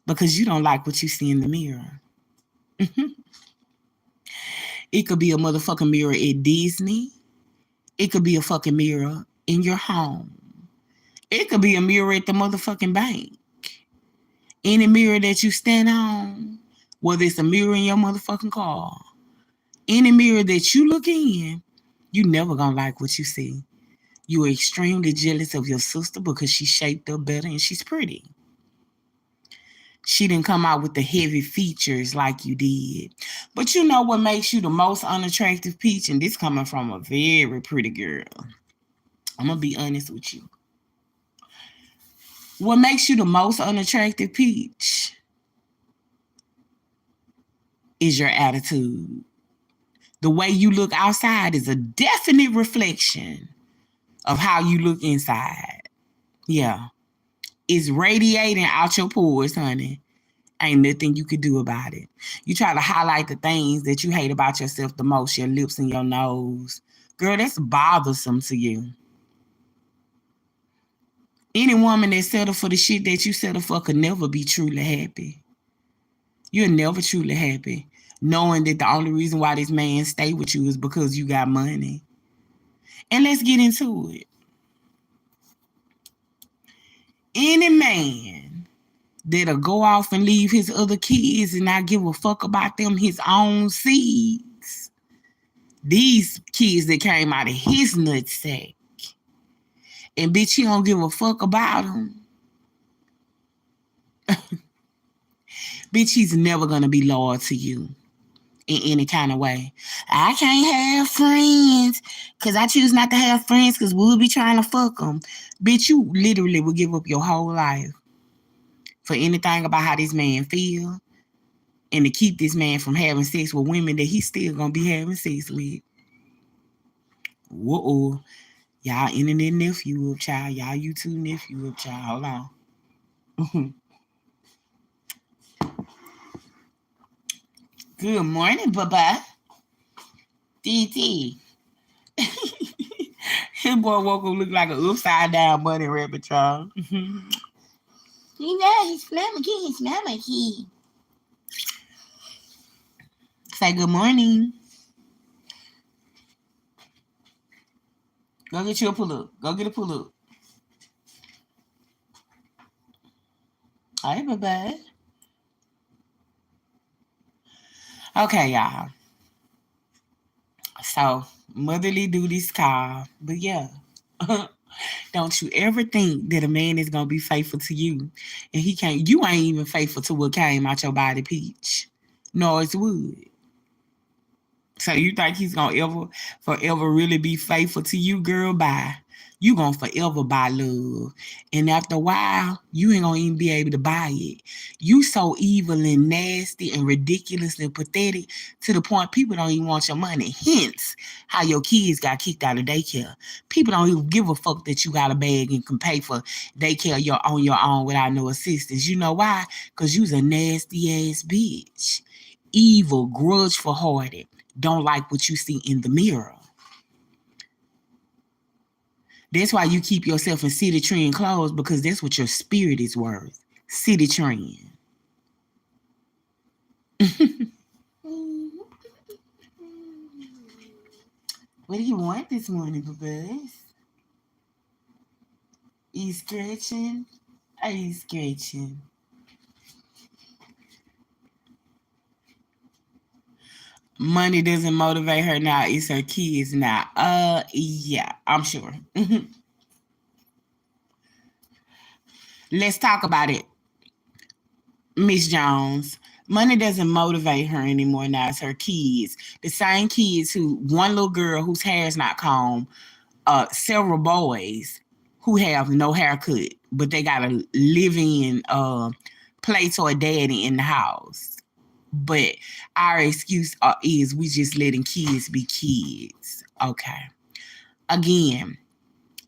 because you don't like what you see in the mirror. It could be a motherfucking mirror at Disney. It could be a fucking mirror in your home. It could be a mirror at the motherfucking bank. Any mirror that you stand on, whether it's a mirror in your motherfucking car, any mirror that you look in, You never gonna like what you see. You are extremely jealous of your sister because she's shaped up better and she's pretty. She didn't come out with the heavy features like you did. But you know what makes you the most unattractive peach? And this coming from a very pretty girl. I'm going to be honest with you. What makes you the most unattractive peach is your attitude. The way you look outside is a definite reflection of how you look inside. Yeah. It's radiating out your pores, honey. Ain't nothing you could do about it. You try to highlight the things that you hate about yourself the most, your lips and your nose. Girl, that's bothersome to you. Any woman that settle for the shit that you settle for could never be truly happy. You're never truly happy, knowing that the only reason why this man stay with you is because you got money. And let's get into it. Any man that'll go off and leave his other kids and not give a fuck about them, his own seeds. These kids that came out of his nutsack. And bitch, he don't give a fuck about them. Bitch, he's never gonna be loyal to you in any kind of way. I can't have friends because I choose not to have friends because we'll be trying to fuck them. Bitch, you literally will give up your whole life for anything about how this man feel and to keep this man from having sex with women that he's still gonna be having sex with. Whoa, y'all internet nephew up, child. Y'all YouTube nephew up, child. Hold on. Good morning, Bubba. DT. His boy woke up look like an upside down bunny rabbit, child. He's flummoxy. Say good morning. Go get you a pull-up. Go get a pull-up. All right, bye-bye. Okay, y'all. So, motherly duties call. But yeah. Don't you ever think that a man is gonna be faithful to you and you ain't even faithful to what came out your body, peach. No, it's wood. So you think he's gonna forever really be faithful to you, girl? Bye. You gonna forever buy love. And after a while, you ain't gonna even be able to buy it. You so evil and nasty and ridiculous and pathetic to the point people don't even want your money. Hence, how your kids got kicked out of daycare. People don't even give a fuck that you got a bag and can pay for daycare on your own without no assistance. You know why? Because you's a nasty ass bitch. Evil, grudgeful hearted. Don't like what you see in the mirror. That's why you keep yourself in City Trend clothes, because that's what your spirit is worth. City Trend. What do you want this morning, Bubba's? You scratching? Are you scratching? Money doesn't motivate her now. It's her kids now. Yeah, I'm sure. Let's talk about it. Miss Jones. Money doesn't motivate her anymore now. It's her kids. The same kids one little girl whose hair is not combed, several boys who have no haircut, but they got a live-in play toy daddy in the house. But our excuse is we just letting kids be kids. Okay. Again,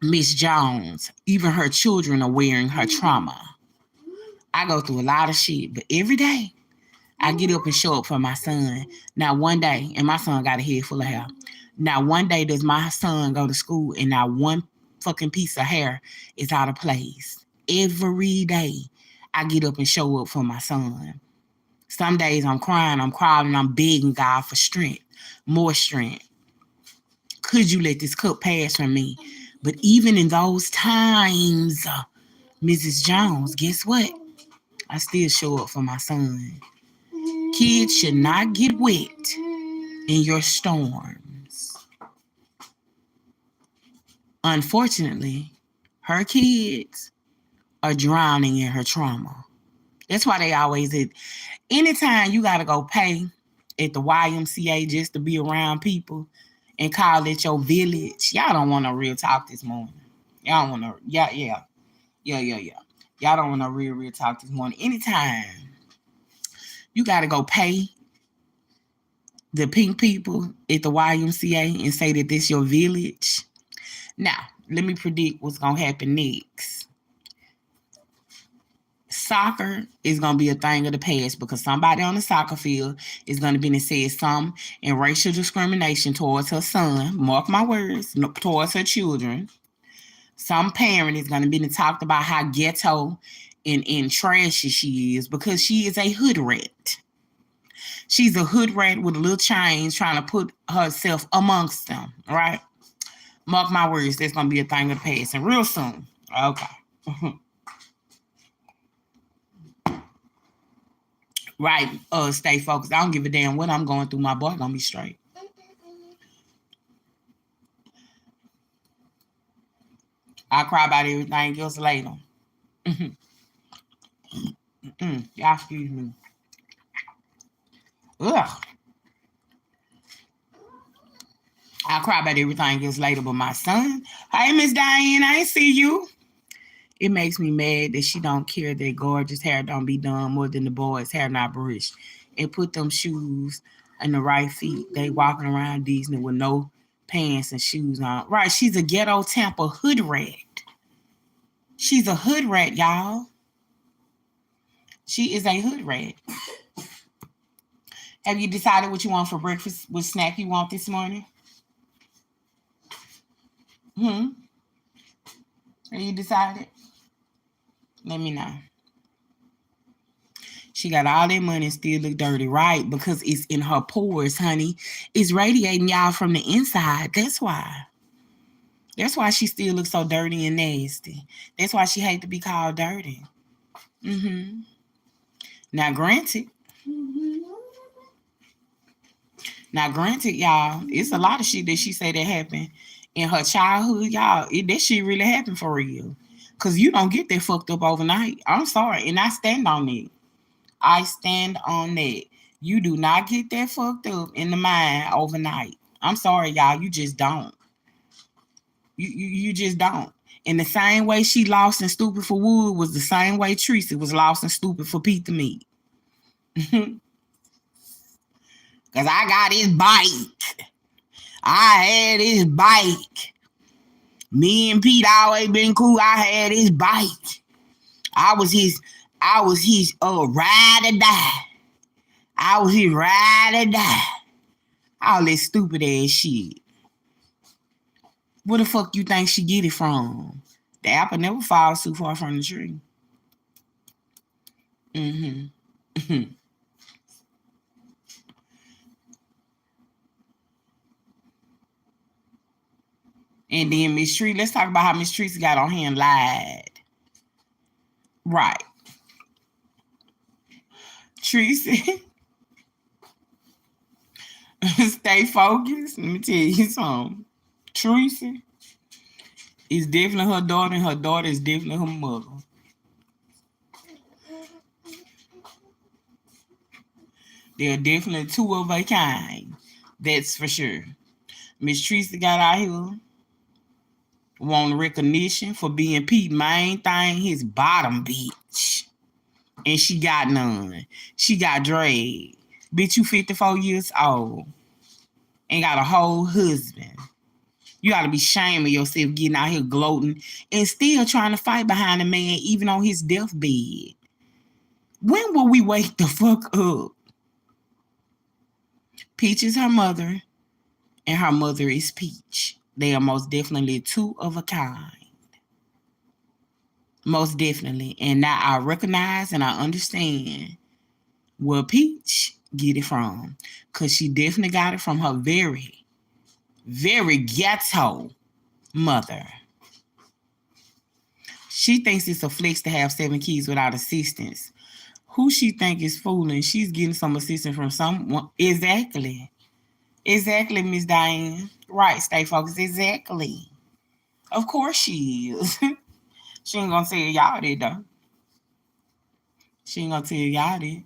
Miss Jones, even her children are wearing her trauma. I go through a lot of shit, but every day I get up and show up for my son. Now one day, and my son got a head full of hair. Now one day does my son go to school and not one fucking piece of hair is out of place. Every day I get up and show up for my son. Some days I'm crying, I'm crawling, I'm begging God for strength, more strength. Could you let this cup pass from me? But even in those times, Mrs. Jones, guess what? I still show up for my son. Kids should not get wet in your storms. Unfortunately, her kids are drowning in her trauma. That's why they always at anytime you gotta go pay at the YMCA just to be around people and call it your village. Y'all don't want no real talk this morning. Y'all don't want no yeah. Y'all don't want no real talk this morning. Anytime you gotta go pay the pink people at the YMCA and say that this your village. Now, let me predict what's gonna happen next. Soccer is going to be a thing of the past because somebody on the soccer field is going to be and say some in racial discrimination towards her son, mark my words, towards her children. Some parent is going to be and talked about how ghetto and trashy she is because she is a hood rat. She's a hood rat with a little change trying to put herself amongst them, right? Mark my words, that's going to be a thing of the past and real soon. Okay. Right, stay focused. I don't give a damn what I'm going through. My boy gonna be straight. I'll cry about everything else later. Y'all excuse me. Ugh. I'll cry about everything else later, but my son, hey, Miss Diane, I ain't see you. It makes me mad that she don't care that gorgeous hair don't be done more than the boys' hair not brushed. And put them shoes in the right feet. They walking around Disney with no pants and shoes on. Right, she's a ghetto Tampa hood rat. She's a hood rat, y'all. She is a hood rat. Have you decided what you want for breakfast? What snack you want this morning? Have you decided? Let me know. She got all that money and still look dirty, right? Because it's in her pores, honey. It's radiating y'all from the inside. That's why. That's why she still looks so dirty and nasty. That's why she hate to be called dirty. Now, granted, y'all, it's a lot of shit that she say that happened in her childhood, y'all. That shit really happened for real. Because you don't get that fucked up overnight. I'm sorry. And I stand on it. I stand on that. You do not get that fucked up in the mind overnight. I'm sorry, y'all. You just don't. You just don't. And the same way she lost and stupid for Wood was the same way Teresa was lost and stupid for Pete the Meat. Because I got his bike. I had his bike. Me and Pete always been cool. I had his bike. I was his ride or die. I was his ride or die. All that stupid ass shit. Where the fuck you think she get it from? The apple never falls too far from the tree. And then Miss Tree, let's talk about how Miss Teresa got on here and lied. Right. Teresa, stay focused. Let me tell you something. Teresa is definitely her daughter, and her daughter is definitely her mother. They're definitely two of a kind. That's for sure. Miss Teresa got out here, want recognition for being Pete main thing, his bottom bitch. And she got none. She got dragged. Bitch, you 54 years old. And got a whole husband. You gotta be shaming yourself getting out here gloating and still trying to fight behind a man even on his deathbed. When will we wake the fuck up? Peach is her mother, and her mother is Peach. They are most definitely two of a kind. Most definitely. And now I recognize and I understand where Peach get it from. Because she definitely got it from her very, very ghetto mother. She thinks it's a flex to have 7 kids without assistance. Who she think is fooling? She's getting some assistance from someone. Exactly. Exactly, Miss Diane. Right, stay focused. Exactly. Of course she is. She ain't gonna tell y'all that though. She ain't gonna tell y'all that.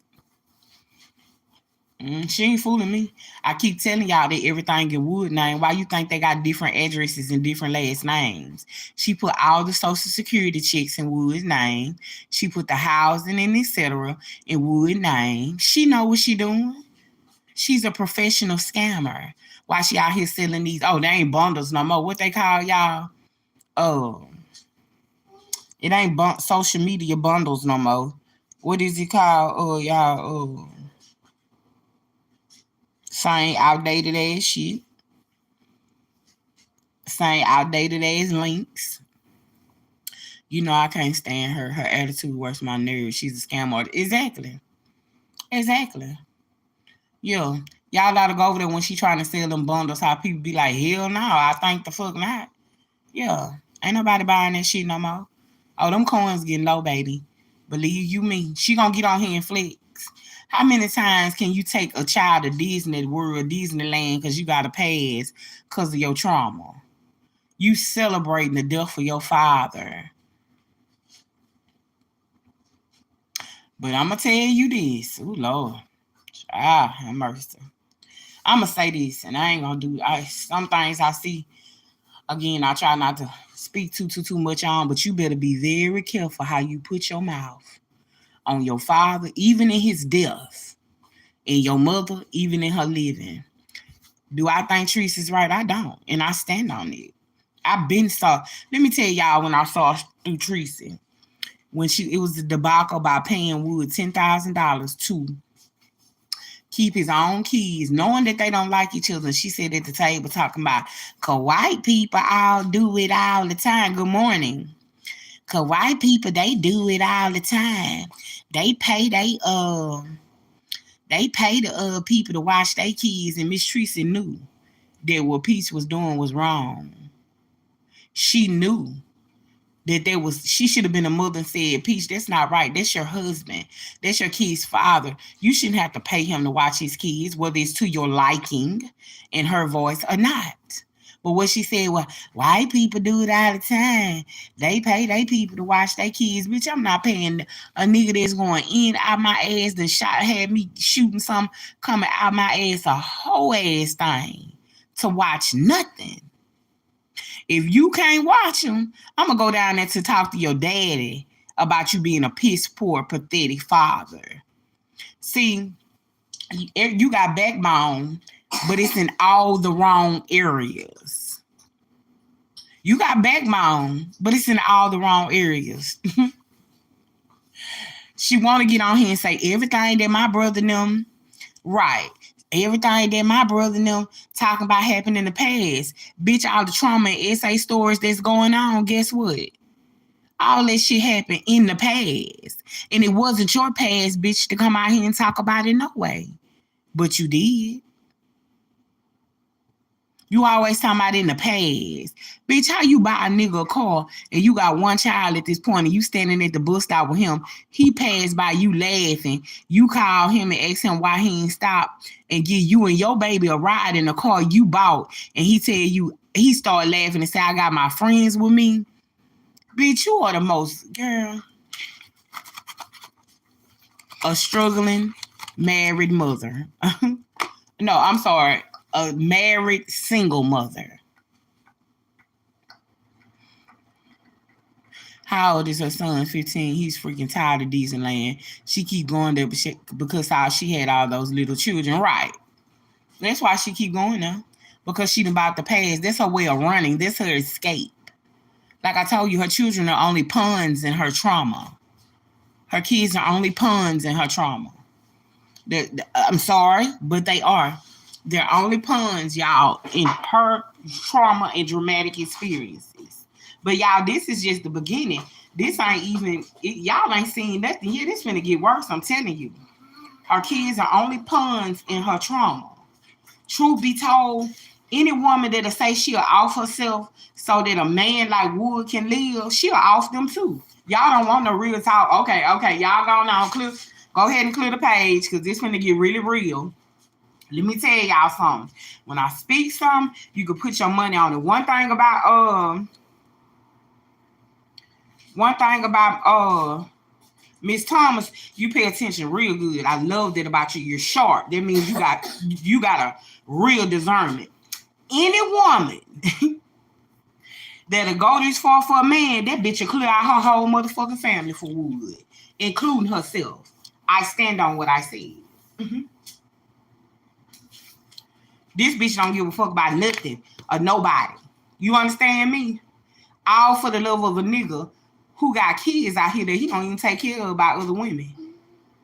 She ain't fooling me. I keep telling y'all that everything in Wood name. Why you think they got different addresses and different last names? She put all the social security checks in Wood's name. She put the housing and etc. in Wood's name. She know what she doing. She's a professional scammer. Why she out here selling these? Oh, they ain't bundles no more. What they call y'all? Oh, it ain't social media bundles no more. What is it called? Oh, y'all. Oh, same outdated ass shit. Same outdated ass links. You know I can't stand her. Her attitude works my nerves. She's a scam artist. Exactly. Exactly. Yeah. Y'all gotta go over there when she trying to sell them bundles. How people be like, hell no, I think the fuck not. Yeah. Ain't nobody buying that shit no more. Oh, them coins getting low, baby. Believe you me. She gonna get on here and flex. How many times can you take a child to Disney World, Disneyland, because you got a pass because of your trauma? You celebrating the death of your father. But I'm going to tell you this. Oh, Lord. Ah, have mercy. I'm going to say this, and I ain't going to do some things I see. Again, I try not to speak too much on, but you better be very careful how you put your mouth on your father, even in his death, and your mother, even in her living. Do I think Teresa's right? I don't, and I stand on it. I've been saw. Let me tell y'all when I saw through Teresa, when it was the debacle by paying Wood $10,000 to keep his own kids, knowing that they don't like each other. And she said at the table talking about, cause white people all do it all the time. Good morning. Cause white people, they do it all the time. They pay the people to watch their kids, and Miss Teresa knew that what Peach was doing was wrong. She knew that she should have been a mother and said, Peach, that's not right. That's your husband. That's your kid's father. You shouldn't have to pay him to watch his kids, whether it's to your liking in her voice or not. But what she said was, white people do it all the time. They pay their people to watch their kids. Bitch, I'm not paying a nigga that's going in out my ass that had me shooting something coming out my ass, a whole ass thing, to watch nothing. If you can't watch them, I'm going to go down there to talk to your daddy about you being a piss poor, pathetic father. See, you got backbone, but it's in all the wrong areas. You got backbone, but it's in all the wrong areas. She want to get on here and say everything that my brother them, right. Everything that my brother and them talking about happened in the past. Bitch, all the trauma and SA stories that's going on, guess what? All that shit happened in the past. And it wasn't your past, bitch, to come out here and talk about it no way. But you did. You always talking about in the past. Bitch, how you buy a nigga a car and you got one child at this point and you standing at the bus stop with him. He passed by you laughing. You call him and ask him why he ain't stopped and give you and your baby a ride in the car you bought. And he tell you, he started laughing and say, I got my friends with me. Bitch, you are the most, girl, a struggling married mother. No, I'm sorry. A married single mother. How old is her son? 15. He's freaking tired of Disneyland. She keep going there because how she had all those little children. Right. That's why she keep going there. Because she about to pass. That's her way of running. That's her escape. Like I told you, her children are only pawns in her trauma. Her kids are only pawns in her trauma. I'm sorry, but they are. They're only pawns, y'all, in her trauma and dramatic experiences. But y'all, this is just the beginning. This ain't even, y'all ain't seen nothing here. This finna get worse, I'm telling you. Her kids are only pawns in her trauma. Truth be told, any woman that'll say she'll off herself so that a man like Wood can live, she'll off them too. Y'all don't want no real talk. Okay, y'all go ahead and clear the page because this finna get really real. Let me tell y'all something. When I speak something, you can put your money on it. One thing about One thing about Miss Thomas, you pay attention real good. I love that about you. You're sharp. That means you got a real discernment. Any woman that'll go this far for a man, that bitch will clear out her whole motherfucking family for wood, including herself. I stand on what I said. This bitch don't give a fuck about nothing or nobody. You understand me? All for the love of a nigga who got kids out here that he don't even take care of about other women.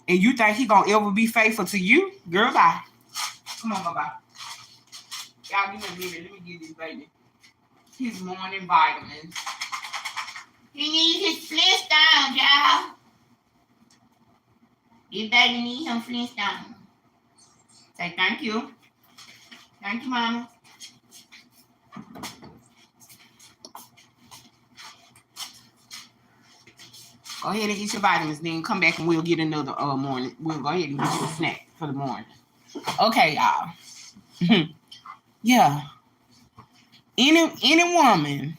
And you think he gonna ever be faithful to you? Girl, bye. Come on, bye-bye. Y'all give me a minute. Let me get this baby his morning vitamins. He needs his Flintstones, y'all. This baby needs some Flintstones. Say thank you. Thank you, Mama. Go ahead and eat your vitamins, then come back and we'll get another morning. We'll go ahead and get you a snack for the morning. Okay, y'all. Yeah. Any woman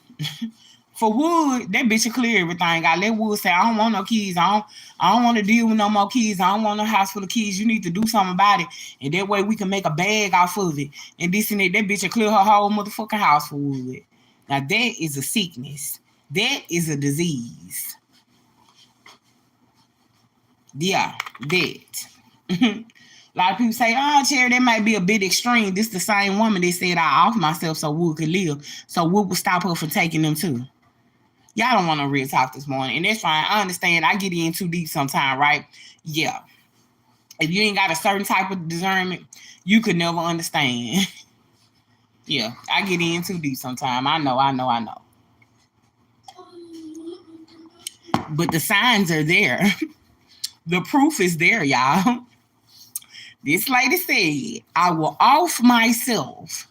for Wood, that bitch will clear everything. I let Wood say, I don't want no kids. I don't want to deal with no more kids. I don't want no house full of kids. You need to do something about it. And that way we can make a bag off of it. And this and that bitch will clear her whole motherfucking house for Wood. Now that is a sickness. That is a disease. Yeah, that. A lot of people say, oh, Cherry, that might be a bit extreme. This is the same woman that said I off myself so Wood could live. So Wood would stop her from taking them too. Y'all don't want no real talk this morning. And that's fine. I understand. I get in too deep sometimes, right? Yeah. If you ain't got a certain type of discernment, you could never understand. Yeah, I get in too deep sometimes. I know. But the signs are there. The proof is there, y'all. This lady said, I will off myself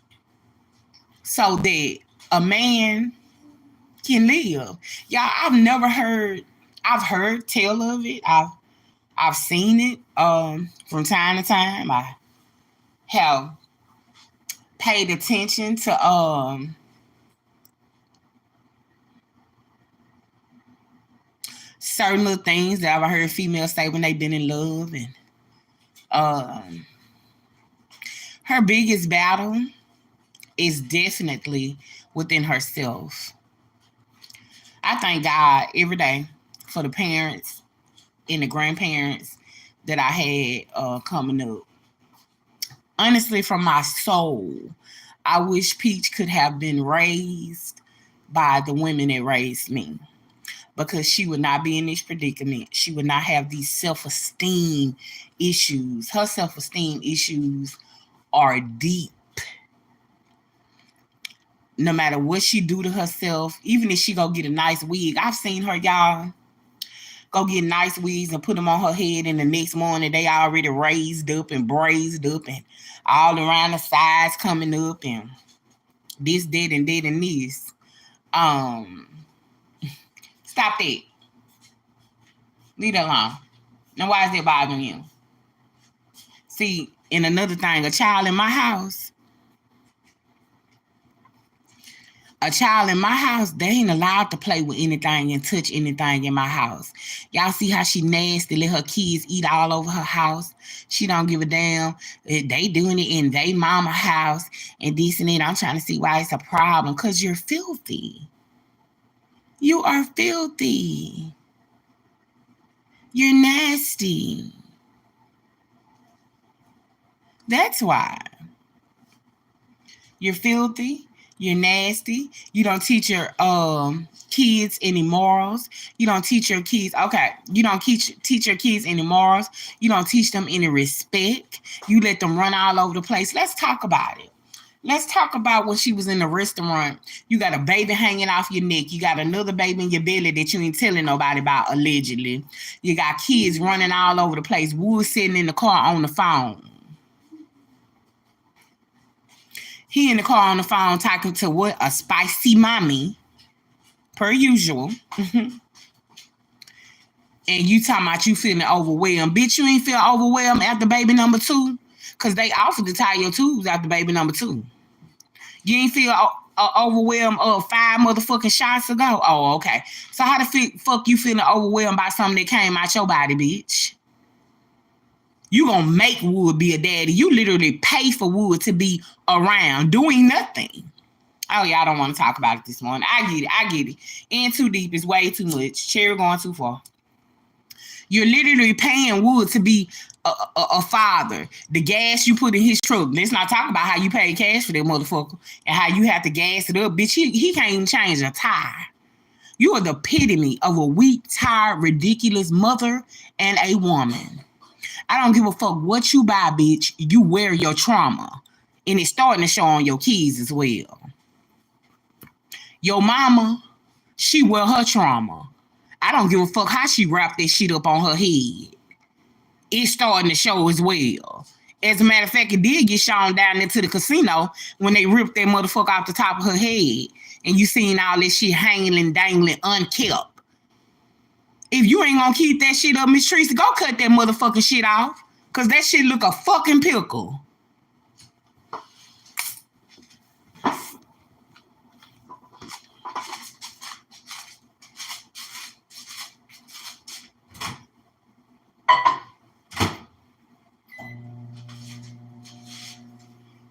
so that a man can live. Y'all, I've heard tell of it. I've seen it from time to time. I have paid attention to certain little things that I've heard females say when they've been in love. And her biggest battle is definitely within herself. I thank God every day for the parents and the grandparents that I had coming up. Honestly, from my soul, I wish Peach could have been raised by the women that raised me, because she would not be in this predicament. She would not have these self-esteem issues. Her self-esteem issues are deep. No matter what she do to herself, even if she go get a nice wig. I've seen her, y'all, go get nice wigs and put them on her head, and the next morning they already raised up and braised up and all around the sides coming up and this, that, and that, and this. Stop that. Leave that alone. Now, why is that bothering you? See, and another thing, a child in my house, they ain't allowed to play with anything and touch anything in my house. Y'all see how she nasty, let her kids eat all over her house. She don't give a damn. They doing it in their mama house and this and that. I'm trying to see why it's a problem. Because you're filthy. You are filthy. You're nasty. That's why. You're filthy. You're nasty. You don't teach your kids any morals. You don't teach your kids. Okay. You don't teach your kids any morals. You don't teach them any respect. You let them run all over the place. Let's talk about it. Let's talk about when she was in the restaurant. You got a baby hanging off your neck. You got another baby in your belly that you ain't telling nobody about, allegedly. You got kids running all over the place. Wood sitting in the car on the phone. He in the car on the phone talking to what? A spicy mommy, per usual. And you talking about you feeling overwhelmed. Bitch, you ain't feel overwhelmed after baby number 2? Because they offered to tie your tubes after baby number 2. You ain't feel overwhelmed of 5 motherfucking shots ago? Oh, okay. So how the fuck you feeling overwhelmed by something that came out your body, bitch? You gonna make Wood be a daddy. You literally pay for Wood to be around doing nothing. Oh, y'all don't want to talk about it this morning. I get it. In too deep is way too much. Cherry going too far. You're literally paying Wood to be a father. The gas you put in his truck. Let's not talk about how you pay cash for that motherfucker and how you have to gas it up. Bitch, he can't even change a tire. You are the epitome of a weak, tired, ridiculous mother and a woman. I don't give a fuck what you buy, bitch. You wear your trauma. And it's starting to show on your kids as well. Your mama, she wear her trauma. I don't give a fuck how she wrapped that shit up on her head. It's starting to show as well. As a matter of fact, it did get shown down into the casino when they ripped that motherfucker off the top of her head. And you seen all this shit hanging and dangling unkept. If you ain't gonna keep that shit up, Miss Tracy, go cut that motherfucking shit off. Cause that shit look a fucking pickle.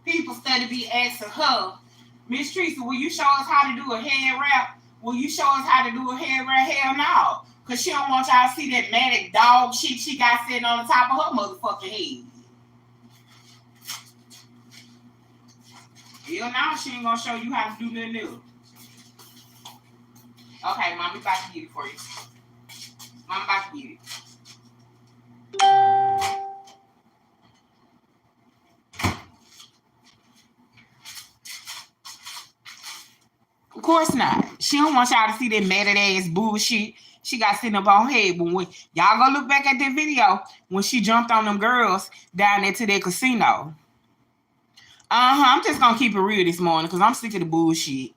People study be asking her, Miss Tracy, will you show us how to do a head wrap? Will you show us how to do a head wrap? Hell no. Cause she don't want y'all to see that manic dog shit she got sitting on the top of her motherfucking head. Hell no, she ain't gonna show you how to do nothing new. Okay, mommy about to get it for you. Mom about to get it. Of course not. She don't want y'all to see that mad ass bullshit she got sitting up on her head. But when y'all go look back at that video when she jumped on them girls down there to that casino. I'm just gonna keep it real this morning because I'm sick of the bullshit.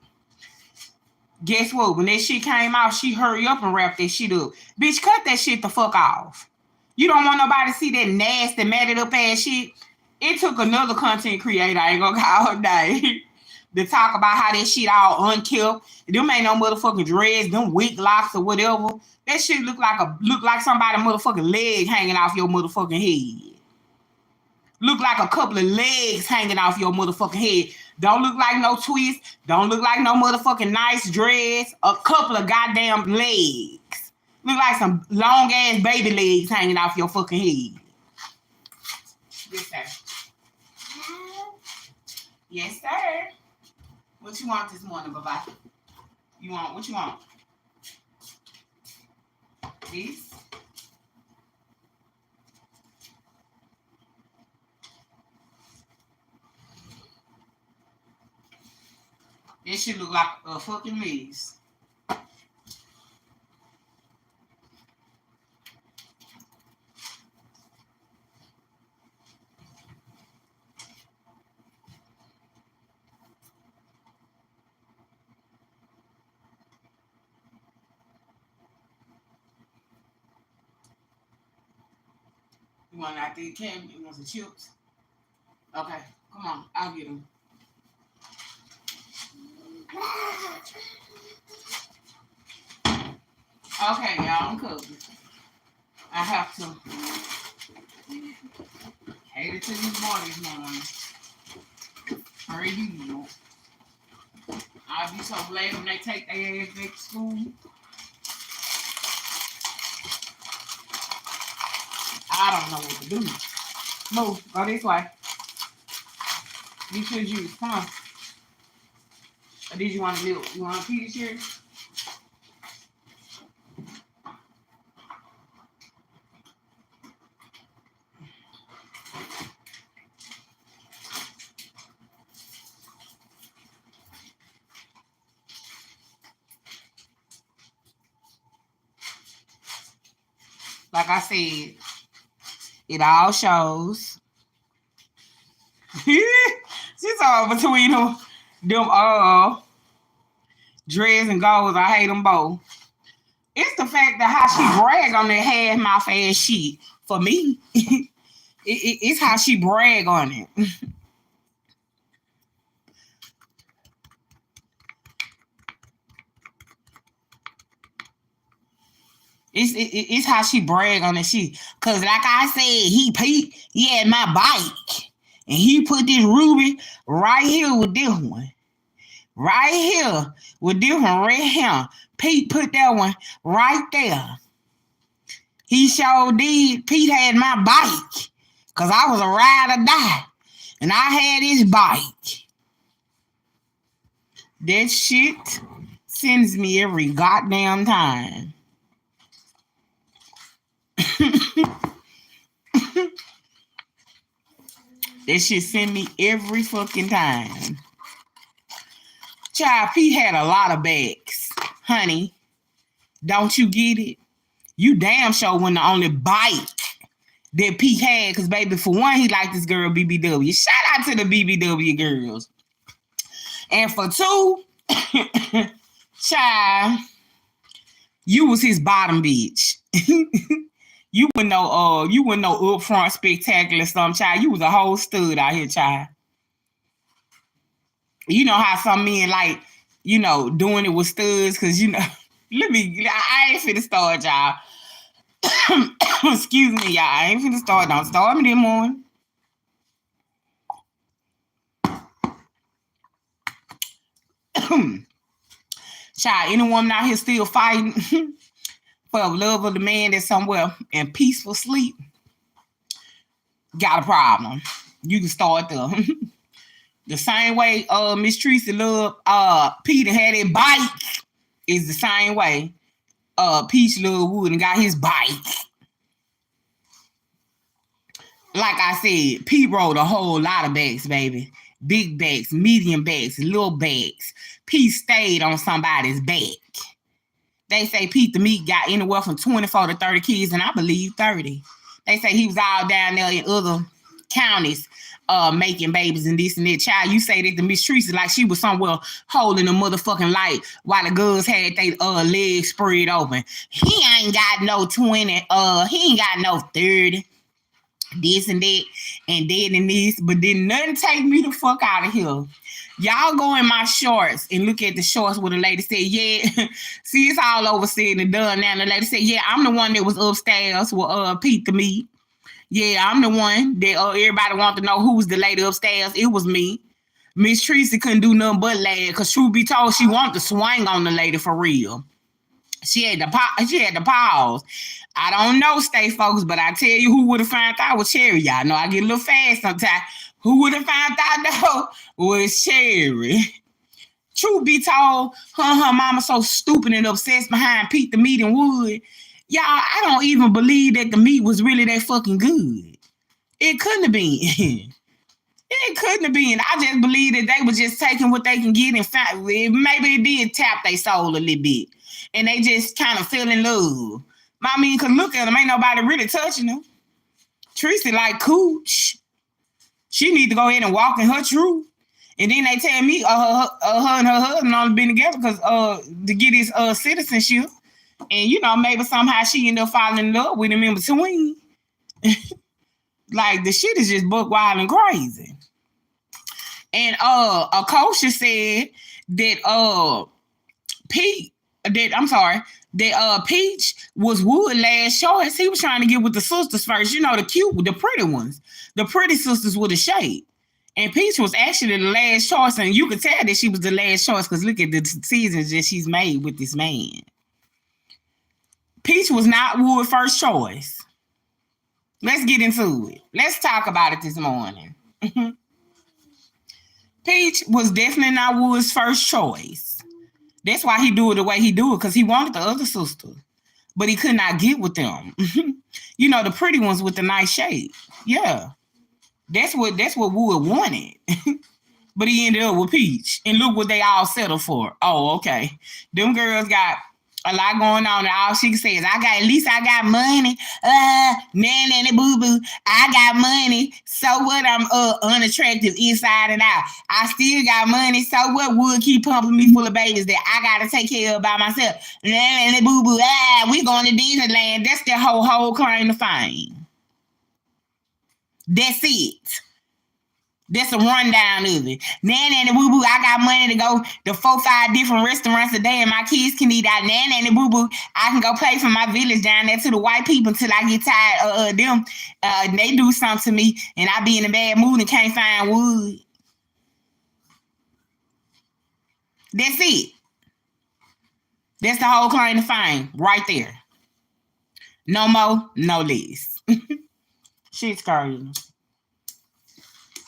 Guess what? When that shit came out, she hurry up and wrap that shit up. Bitch, cut that shit the fuck off. You don't want nobody to see that nasty, matted up ass shit. It took another content creator, I ain't gonna call her name, to talk about how that shit all unkept. Them ain't no motherfucking dreads, them wig locks or whatever. That shit look like somebody motherfucking leg hanging off your motherfucking head. Look like a couple of legs hanging off your motherfucking head. Don't look like no twist. Don't look like no motherfucking nice dress. A couple of goddamn legs. Look like some long ass baby legs hanging off your fucking head. Yes, sir. Yes, sir. What you want this morning, bye-bye? What you want? This? This shit look like a fucking mess. You want out there, Cam? You want some chips? Okay, come on, I'll get them. Okay, y'all, I'm cooking. I have to cater to these boys morning. Per usual. I'll be so glad when they take their ass back to school. I don't know what to do. Move, go this way. You should use. Come on. Or did you want to milk? You want a pita share? Like I said, it all shows. She's all between them dreads and goals. I hate them both. It's the fact that how she brag on that half mouth ass shit. For me, it's how she brag on it. It's how she brag on that shit. Cause like I said, he had my bike. And he put this ruby right here with this one. Right here with this one right here. Pete put that one right there. He sure did. Pete had my bike. Cause I was a ride or die. And I had his bike. That shit sends me every goddamn time. That shit send me every fucking time. Child, Pete had a lot of bags. Honey, don't you get it? You damn sure wasn't the only bike that Pete had. Because, baby, for one, he liked this girl, BBW. Shout out to the BBW girls. And for two, child, you was his bottom bitch. You wouldn't know upfront spectacular something, child. You was a whole stud out here, child. You know how some men like, doing it with studs, because I ain't finna start, y'all. Excuse me, y'all. I ain't finna start. Don't start me this morning. Child, any woman out here still fighting for the love of the man that's somewhere in peaceful sleep, got a problem. You can start there. The same way Miss Tracy loved Peter had a bike is the same way Peach loved Wood and got his bike. Like I said, Pete rode a whole lot of bags, baby. Big bags, medium bags, little bags. Pete stayed on somebody's back. They say Pete the Meat got anywhere from 24 to 30 kids, and I believe 30. They say he was all down there in other counties making babies and this and that. Child, you say that to Miss Tracy like she was somewhere holding a motherfucking light while the girls had their legs spread open. He ain't got no 20, he ain't got no 30. This and that and that and this, but then nothing take me the fuck out of here. Y'all go in my shorts and look at the shorts where the lady said, yeah, see, it's all over said and done now. The lady said, yeah, I'm the one that was upstairs with Pete the Meat. Yeah, I'm the one that everybody wanted to know who was the lady upstairs. It was me. Miss Tracy couldn't do nothing but laugh because truth be told, she wanted to swing on the lady for real. She had to pause. I don't know, stay folks, but I tell you who would have found out was Cherry. Y'all know I get a little fast sometimes. Who would have found out though was Cherry. Truth be told, her mama so stupid and obsessed behind Pete the Meat and Wood. Y'all, I don't even believe that the meat was really that fucking good. It couldn't have been. It couldn't have been. I just believe that they were just taking what they can get and maybe it did tap their soul a little bit. And they just kind of fell in love. I mean, because look at them, ain't nobody really touching them. Tracy like cooch. She need to go ahead and walk in her truth. And then they tell me her and her husband only been together because to get his citizenship. And, maybe somehow she ended up falling in love with him in between. Like, the shit is just buck wild and crazy. And Akosha said that Peach was Wood last choice. He was trying to get with the sisters first. The pretty ones. The pretty sisters with a shape. And Peach was actually the last choice. And you could tell that she was the last choice because look at the decisions that she's made with this man. Peach was not Wood's first choice. Let's get into it. Let's talk about it this morning. Peach was definitely not Wood's first choice. That's why he do it the way he do it, because he wanted the other sister. But he could not get with them. The pretty ones with the nice shape. Yeah. That's what Wood wanted. But he ended up with Peach. And look what they all settled for. Oh, okay. Them girls got a lot going on, and all she can say is, at least I got money. Nanny boo boo, I got money. So what? I'm unattractive inside and out. I still got money. So what? Would keep pumping me full of babies that I gotta take care of by myself. Nanny boo boo, we going to Disneyland. That's their whole claim to fame. That's it. That's a rundown of it. Nan and boo boo, I got money to go to 4-5 different restaurants a day, and my kids can eat out. Nan and boo boo, I can go play for my village down there to the white people until I get tired of them. They do something to me, and I be in a bad mood and can't find wood. That's it. That's the whole claim to fame right there. No more, no less. Shit's crazy.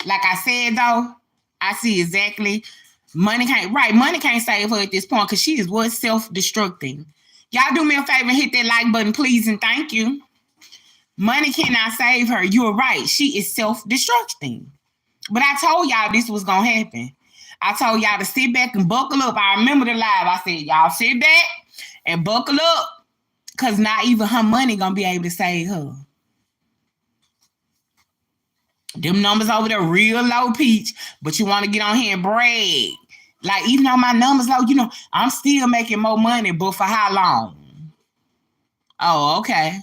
Like I said though, I see exactly money can't save her at this point because she is what self-destructing. Y'all do me a favor and hit that like button, please, and thank you. Money cannot save her. You're right. She is self-destructing. But I told y'all this was gonna happen. I told y'all to sit back and buckle up. I remember the live. I said, y'all sit back and buckle up, because not even her money gonna be able to save her. Them numbers over there real low, Peach, but you want to get on here and brag. Like, even though my numbers low, I'm still making more money, but for how long? Oh, okay.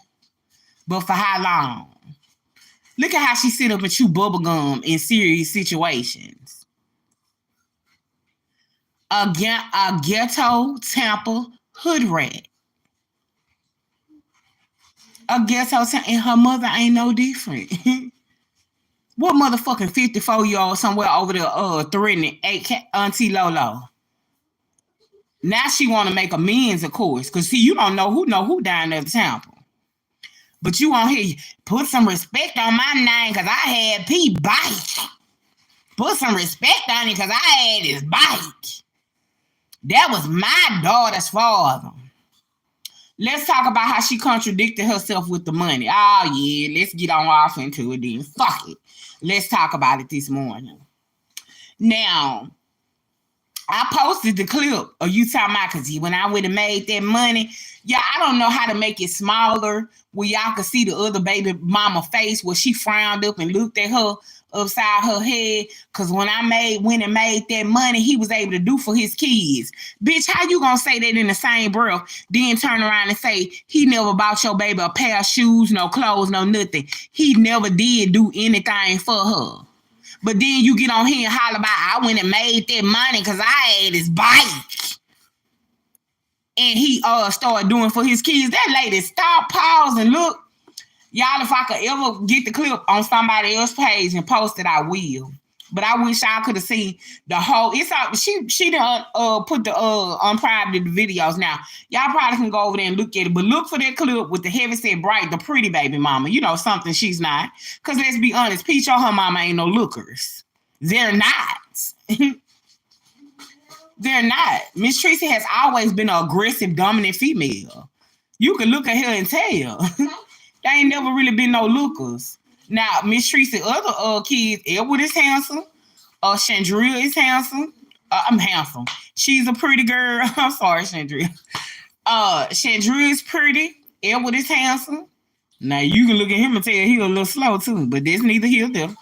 But for how long? Look at how she sit up and chew bubblegum in serious situations. A ghetto Tampa hood rat. A ghetto Tampa, and her mother ain't no different. What motherfucking 54-year-old somewhere over there threatening Auntie Lolo? Now she want to make amends, of course, because see, you don't know who down there at the temple. But you want here, put some respect on my name because I had P bike. Put some respect on it because I had his bike. That was my daughter's father. Let's talk about how she contradicted herself with the money. Oh, yeah, let's get on off into it then. Fuck it. Let's talk about it this morning. Now, I posted the clip of you talking about, because when I would have made that money, I don't know how to make it smaller where y'all could see the other baby mama face where she frowned up and looked at her upside her head. Because when I went and made that money, he was able to do for his kids. Bitch, how you gonna say that in the same breath, then turn around and say he never bought your baby a pair of shoes, no clothes, no nothing. He never did do anything for her. But then you get on here and holler about, I went and made that money because I had his bike. And he started doing for his kids. That lady, stop, pause, and look. Y'all, if I could ever get the clip on somebody else's page and post it, I will. But I wish I could have seen the whole. She done put the unprivate videos. Now, y'all probably can go over there and look at it. But look for that clip with the heavyset bright, the pretty baby mama. Something she's not. Because let's be honest, Peach or her mama ain't no lookers. They're not. They're not. Miss Tracy has always been an aggressive, dominant female. You can look at her and tell. They ain't never really been no lookers. Now, Miss Tracy, other kids, Edward is handsome. Chandria is handsome. I'm handsome. She's a pretty girl. I'm sorry, Chandria. Chandria is pretty. Edward is handsome. Now, you can look at him and tell he's a little slow, too. But there's neither here nor there.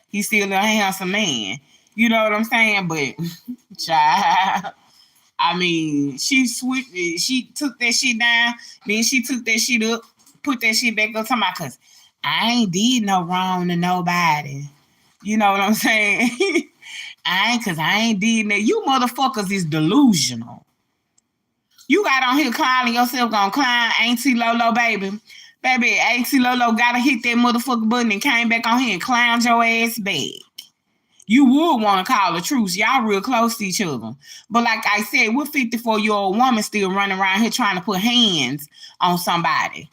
He's still a handsome man. You know what I'm saying? But, child, I mean, she took that shit down. Then she took that shit up, put that shit back up, talking about, because I ain't did no wrong to nobody. You know what I'm saying? I ain't did that. You motherfuckers is delusional. You got on here calling yourself gonna climb Auntie Lolo, baby. Baby, Auntie Lolo gotta hit that motherfucking button and came back on here and climbed your ass back. You would want to call a truce. Y'all real close to each other. But like I said, what 54-year-old woman still running around here trying to put hands on somebody?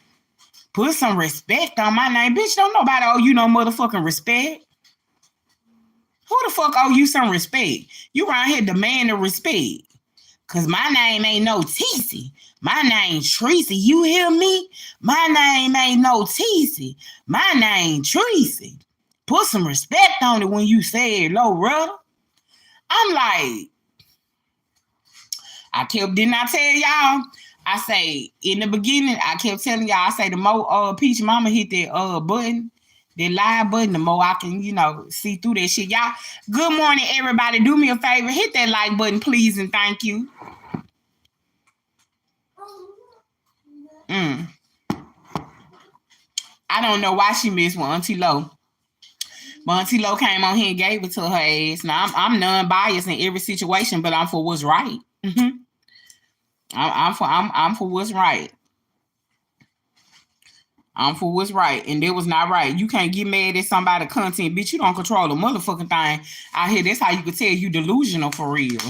Put some respect on my name. Bitch, don't nobody owe you no motherfucking respect. Who the fuck owe you some respect? You around here demanding respect. Because my name ain't no TC. My name's Tracy. You hear me? My name ain't no TC. My name Tracy. Put some respect on it when you say it, low brother. I'm like, didn't I tell y'all? I say, in the beginning, I kept telling y'all, I say, the more Peach Mama hit that button, that live button, the more I can, see through that shit. Y'all, good morning, everybody. Do me a favor. Hit that like button, please, and thank you. I don't know why she messed with Auntie Lo. But Auntie Lo came on here and gave it to her ass. Now I'm non-biased in every situation, but I'm for what's right. I'm for what's right. I'm for what's right, and that was not right. You can't get mad at somebody content, bitch. You don't control the motherfucking thing out here. That's how you can tell you delusional for real.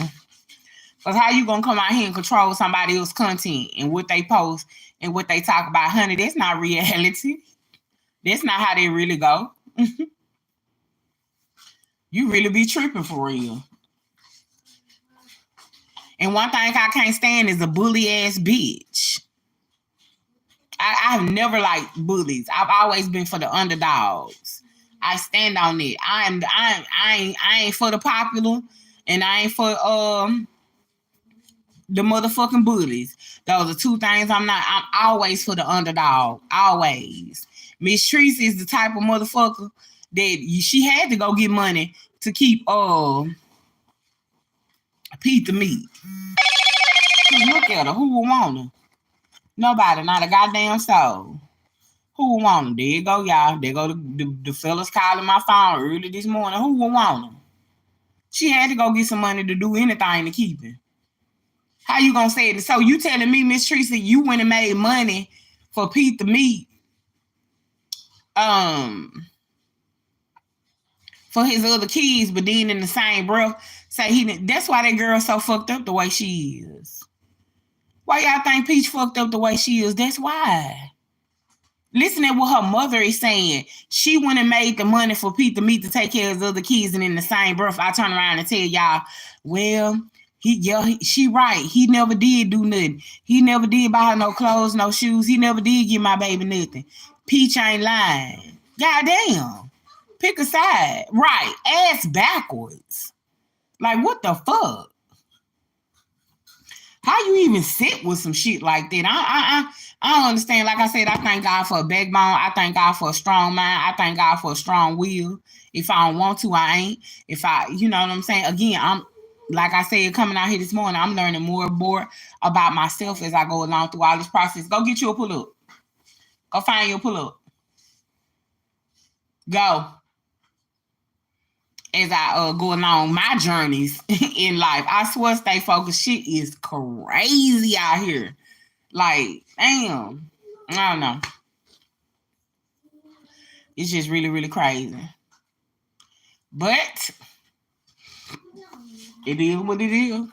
Cause how you gonna come out here and control somebody else's content and what they post and what they talk about, honey? That's not reality. That's not how they really go. You really be tripping for real. And one thing I can't stand is a bully ass bitch. I've never liked bullies. I've always been for the underdogs. I stand on it. I ain't for the popular, and I ain't for the motherfucking bullies. Those are two things I'm not. I'm always for the underdog. Always. Miss Tracy is the type of motherfucker that she had to go get money to keep Pete the meat. Look at her. Who would want her? Nobody. Not a goddamn soul. Who would want her? There you go, y'all. There go the fellas calling my phone early this morning. Who would want her? She had to go get some money to do anything to keep it. How you gonna say it? So you telling me, Miss Tracy, you went and made money for Pete the meat, for his other kids, but then in the same breath say he. That's why that girl so fucked up the way she is. Why y'all think Peach fucked up the way she is? That's why. Listen to what her mother is saying. She went and made the money for Pete the meat to take care of his other kids, and in the same breath, I turn around and tell y'all, well, she right. He never did do nothing. He never did buy her no clothes, no shoes. He never did give my baby nothing. Peach ain't lying. Goddamn. Pick a side. Right. Ass backwards. Like, what the fuck? How you even sit with some shit like that? I don't understand. Like I said, I thank God for a backbone. I thank God for a strong mind. I thank God for a strong will. If I don't want to, I ain't. If I, you know what I'm saying? Again, I'm, like I said, coming out here this morning, I'm learning more and more about myself as I go along through all this process. Go get you a pull-up. Go find your pull-up. Go. As I go along my journeys in life. I swear, stay focused. Shit is crazy out here. Like, damn. I don't know. It's just really, really crazy. But it is what it is.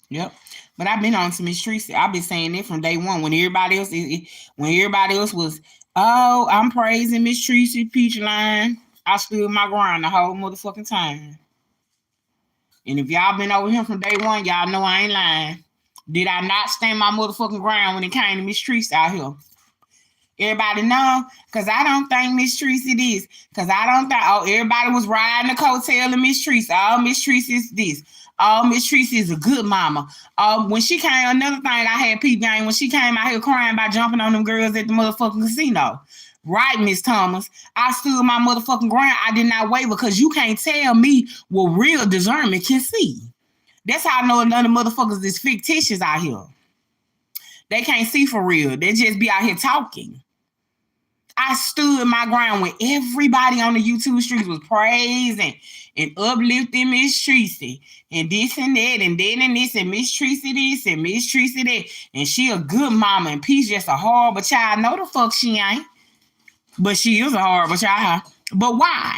Yep. But I've been on to Miss Tracy. I've been saying it from day one. When everybody else was, oh, I'm praising Miss Tracy Peach Line, I stood my ground the whole motherfucking time. And if y'all been over here from day one, y'all know I ain't lying. Did I not stand my motherfucking ground when it came to Miss Tracy out here? Everybody know, because I don't think Miss Tracy this. Because I don't think, oh, everybody was riding the coattail of Miss Tracy. Oh, Miss Tracy is this. Oh, Miss Tracy is a good mama. When she came, another thing I had peep game, when she came out here crying by jumping on them girls at the motherfucking casino. Right, Miss Thomas. I stood my motherfucking ground. I did not waver because you can't tell me what real discernment can see. That's how I know none of motherfuckers is fictitious out here. They can't see for real. They just be out here talking. I stood my ground when everybody on the YouTube streets was praising and uplifting Miss Tracy and this and that and then and this and Miss Tracy this and Miss Tracy that. And she a good mama and Peach just a horrible child. No, the fuck she ain't. But she is a horrible child. But why?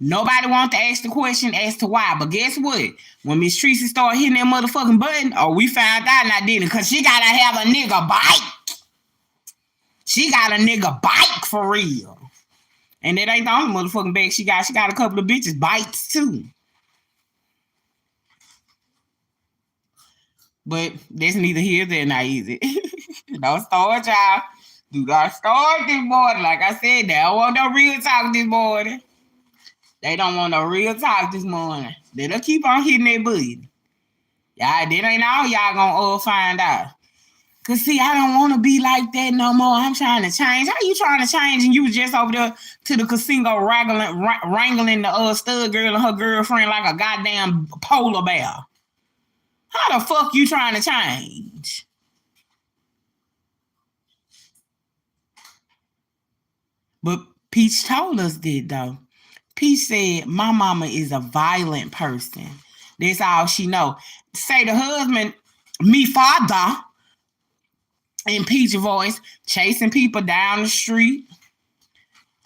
Nobody wants to ask the question as to why. But guess what? When Miss Tracy started hitting that motherfucking button, we found out and I didn't. Because she got to have a nigga bike. She got a nigga bike for real. And that ain't the only motherfucking bag she got. She got a couple of bitches bikes too. But that's neither here nor there, easy. Don't start, y'all. Do not start this morning. Like I said, they don't want no real talk this morning. They don't want no real talk this morning. They'll keep on hitting their button. Y'all, that ain't all y'all gonna find out. Cause see, I don't want to be like that no more. I'm trying to change. How you trying to change and you was just over there to the casino wrangling the stud girl and her girlfriend like a goddamn polar bear? How the fuck you trying to change? But Peach told us that though. Peach said, my mama is a violent person. That's all she know. Say the husband, me father, in Peach voice, chasing people down the street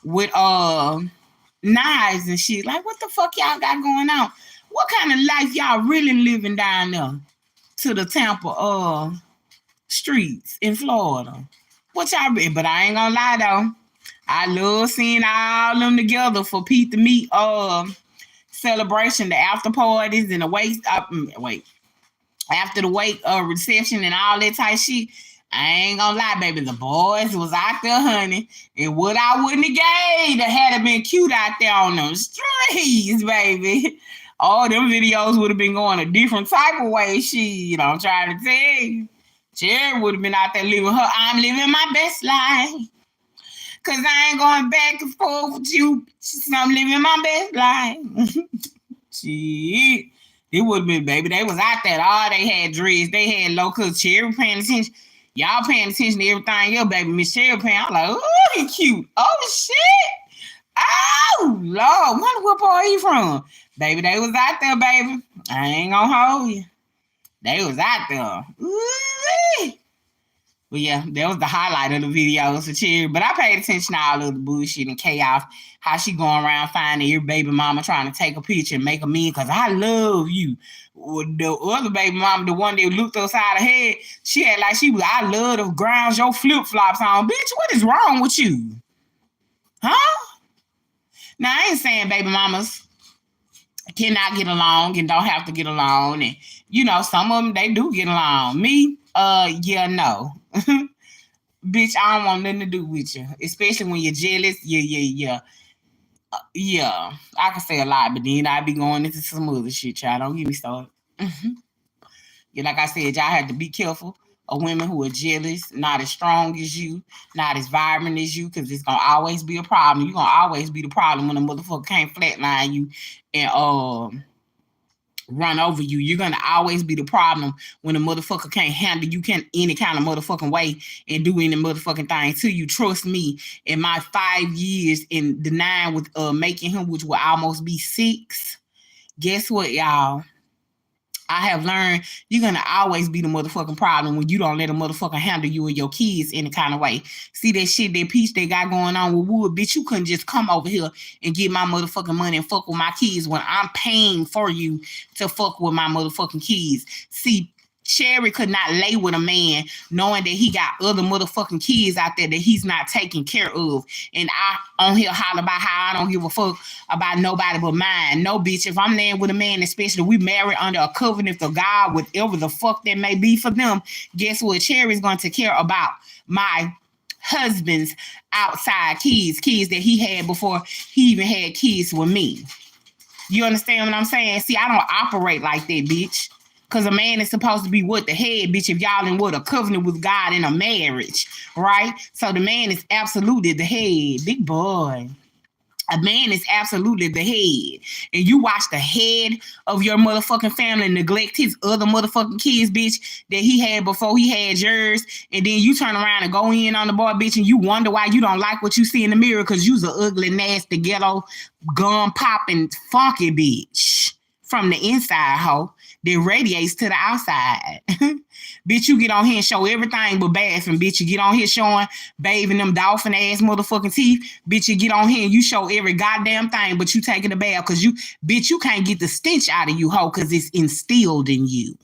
with knives and shit. Like, what the fuck y'all got going on? What kind of life y'all really living down there to the Tampa streets in Florida? What y'all read? But I ain't gonna lie though. I love seeing all them together for Pete the Meat celebration, the after parties and the after the wake reception and all that type shit. I ain't gonna lie, baby. The boys was out there, honey. And what I wouldn't have gave that had it been cute out there on them streets, baby. All them videos would have been going a different type of way. Shit, I'm trying to tell you. Cherry would have been out there living her, I'm living my best life. Cause I ain't going back and forth with you. I'm living my best life. Shit. It would have been, baby. They was out there. All they had dreads. They had low-cut. Cherry paying attention. Y'all paying attention to everything else, baby. Miss Cherry paying. I'm like, oh, he cute. Oh, shit. Oh, Lord. What part he from? Baby, they was out there, baby. I ain't gonna hold you. They was out there. Ooh. But yeah, that was the highlight of the videos for Cherry. But I paid attention to all of the bullshit and chaos. How she going around finding your baby mama trying to take a picture and make a meme because I love you. The other baby mama, the one that looked upside her head, she had like she was, I love the grounds your flip-flops on. Bitch, what is wrong with you? Huh? Now, I ain't saying baby mamas cannot get along and don't have to get along. And, some of them, they do get along. Me, yeah, no. Bitch, I don't want nothing to do with you. Especially when you're jealous. Yeah. Yeah, I can say a lot, but then I be going into some other shit, y'all. Don't get me started. Yeah, like I said, y'all have to be careful of women who are jealous, not as strong as you, not as vibrant as you, because it's gonna always be a problem. You're gonna always be the problem when a motherfucker can't flatline you and run over you. You're gonna always be the problem when a motherfucker can't handle you any kind of motherfucking way and do any motherfucking thing to you. Trust me, in my 5 years in the 9 with making him, which will almost be 6, guess what, y'all? I have learned you're gonna always be the motherfucking problem when you don't let a motherfucker handle you or your kids any kind of way. See that shit, that piece they got going on with Wood, bitch, you couldn't just come over here and get my motherfucking money and fuck with my kids when I'm paying for you to fuck with my motherfucking kids. See, Cherry could not lay with a man knowing that he got other motherfucking kids out there that he's not taking care of. And I on here holler about how I don't give a fuck about nobody but mine. No, bitch, if I'm laying with a man, especially we married under a covenant of God, whatever the fuck that may be for them, guess what? Cherry's going to care about my husband's outside kids that he had before he even had kids with me. You understand what I'm saying? See, I don't operate like that, bitch. Because a man is supposed to be what the head, bitch, if y'all in what a covenant with God in a marriage, right? So the man is absolutely the head. Big boy. A man is absolutely the head. And you watch the head of your motherfucking family neglect his other motherfucking kids, bitch, that he had before he had yours. And then you turn around and go in on the boy, bitch, and you wonder why you don't like what you see in the mirror because you's an ugly, nasty, ghetto, gun popping, funky bitch from the inside, hoe. That radiates to the outside. Bitch, you get on here and show everything but bathing. Bitch, you get on here showing bathing them dolphin ass motherfucking teeth. Bitch, you get on here and you show every goddamn thing, but you taking a bath because you can't get the stench out of you, hoe, because it's instilled in you.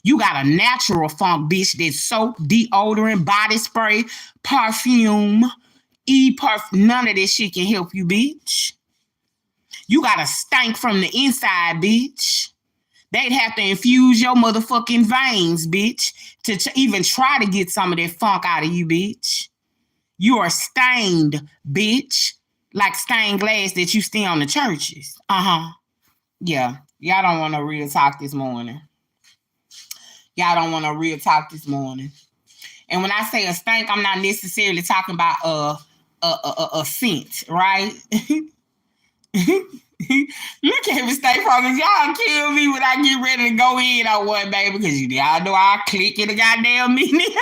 You got a natural funk, bitch, that's soap, deodorant, body spray, perfume, none of this shit can help you, bitch. You got a stank from the inside, bitch. They'd have to infuse your motherfucking veins, bitch, to even try to get some of that funk out of you, bitch. You are stained, bitch, like stained glass that you see on the churches. Yeah, y'all don't want no real talk this morning. And when I say a stank, I'm not necessarily talking about a scent, right? Look at me, stay focused. Y'all kill me when I get ready to go in on one, baby, because y'all know I'll click in the goddamn meeting.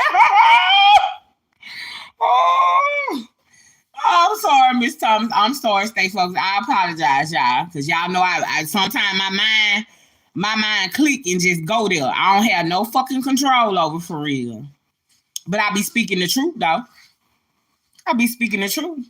I'm sorry, this time I'm sorry, stay focused. I apologize, y'all, because y'all know I sometimes my mind click and just go there. I don't have no fucking control over for real. But I be speaking the truth though. I be speaking the truth.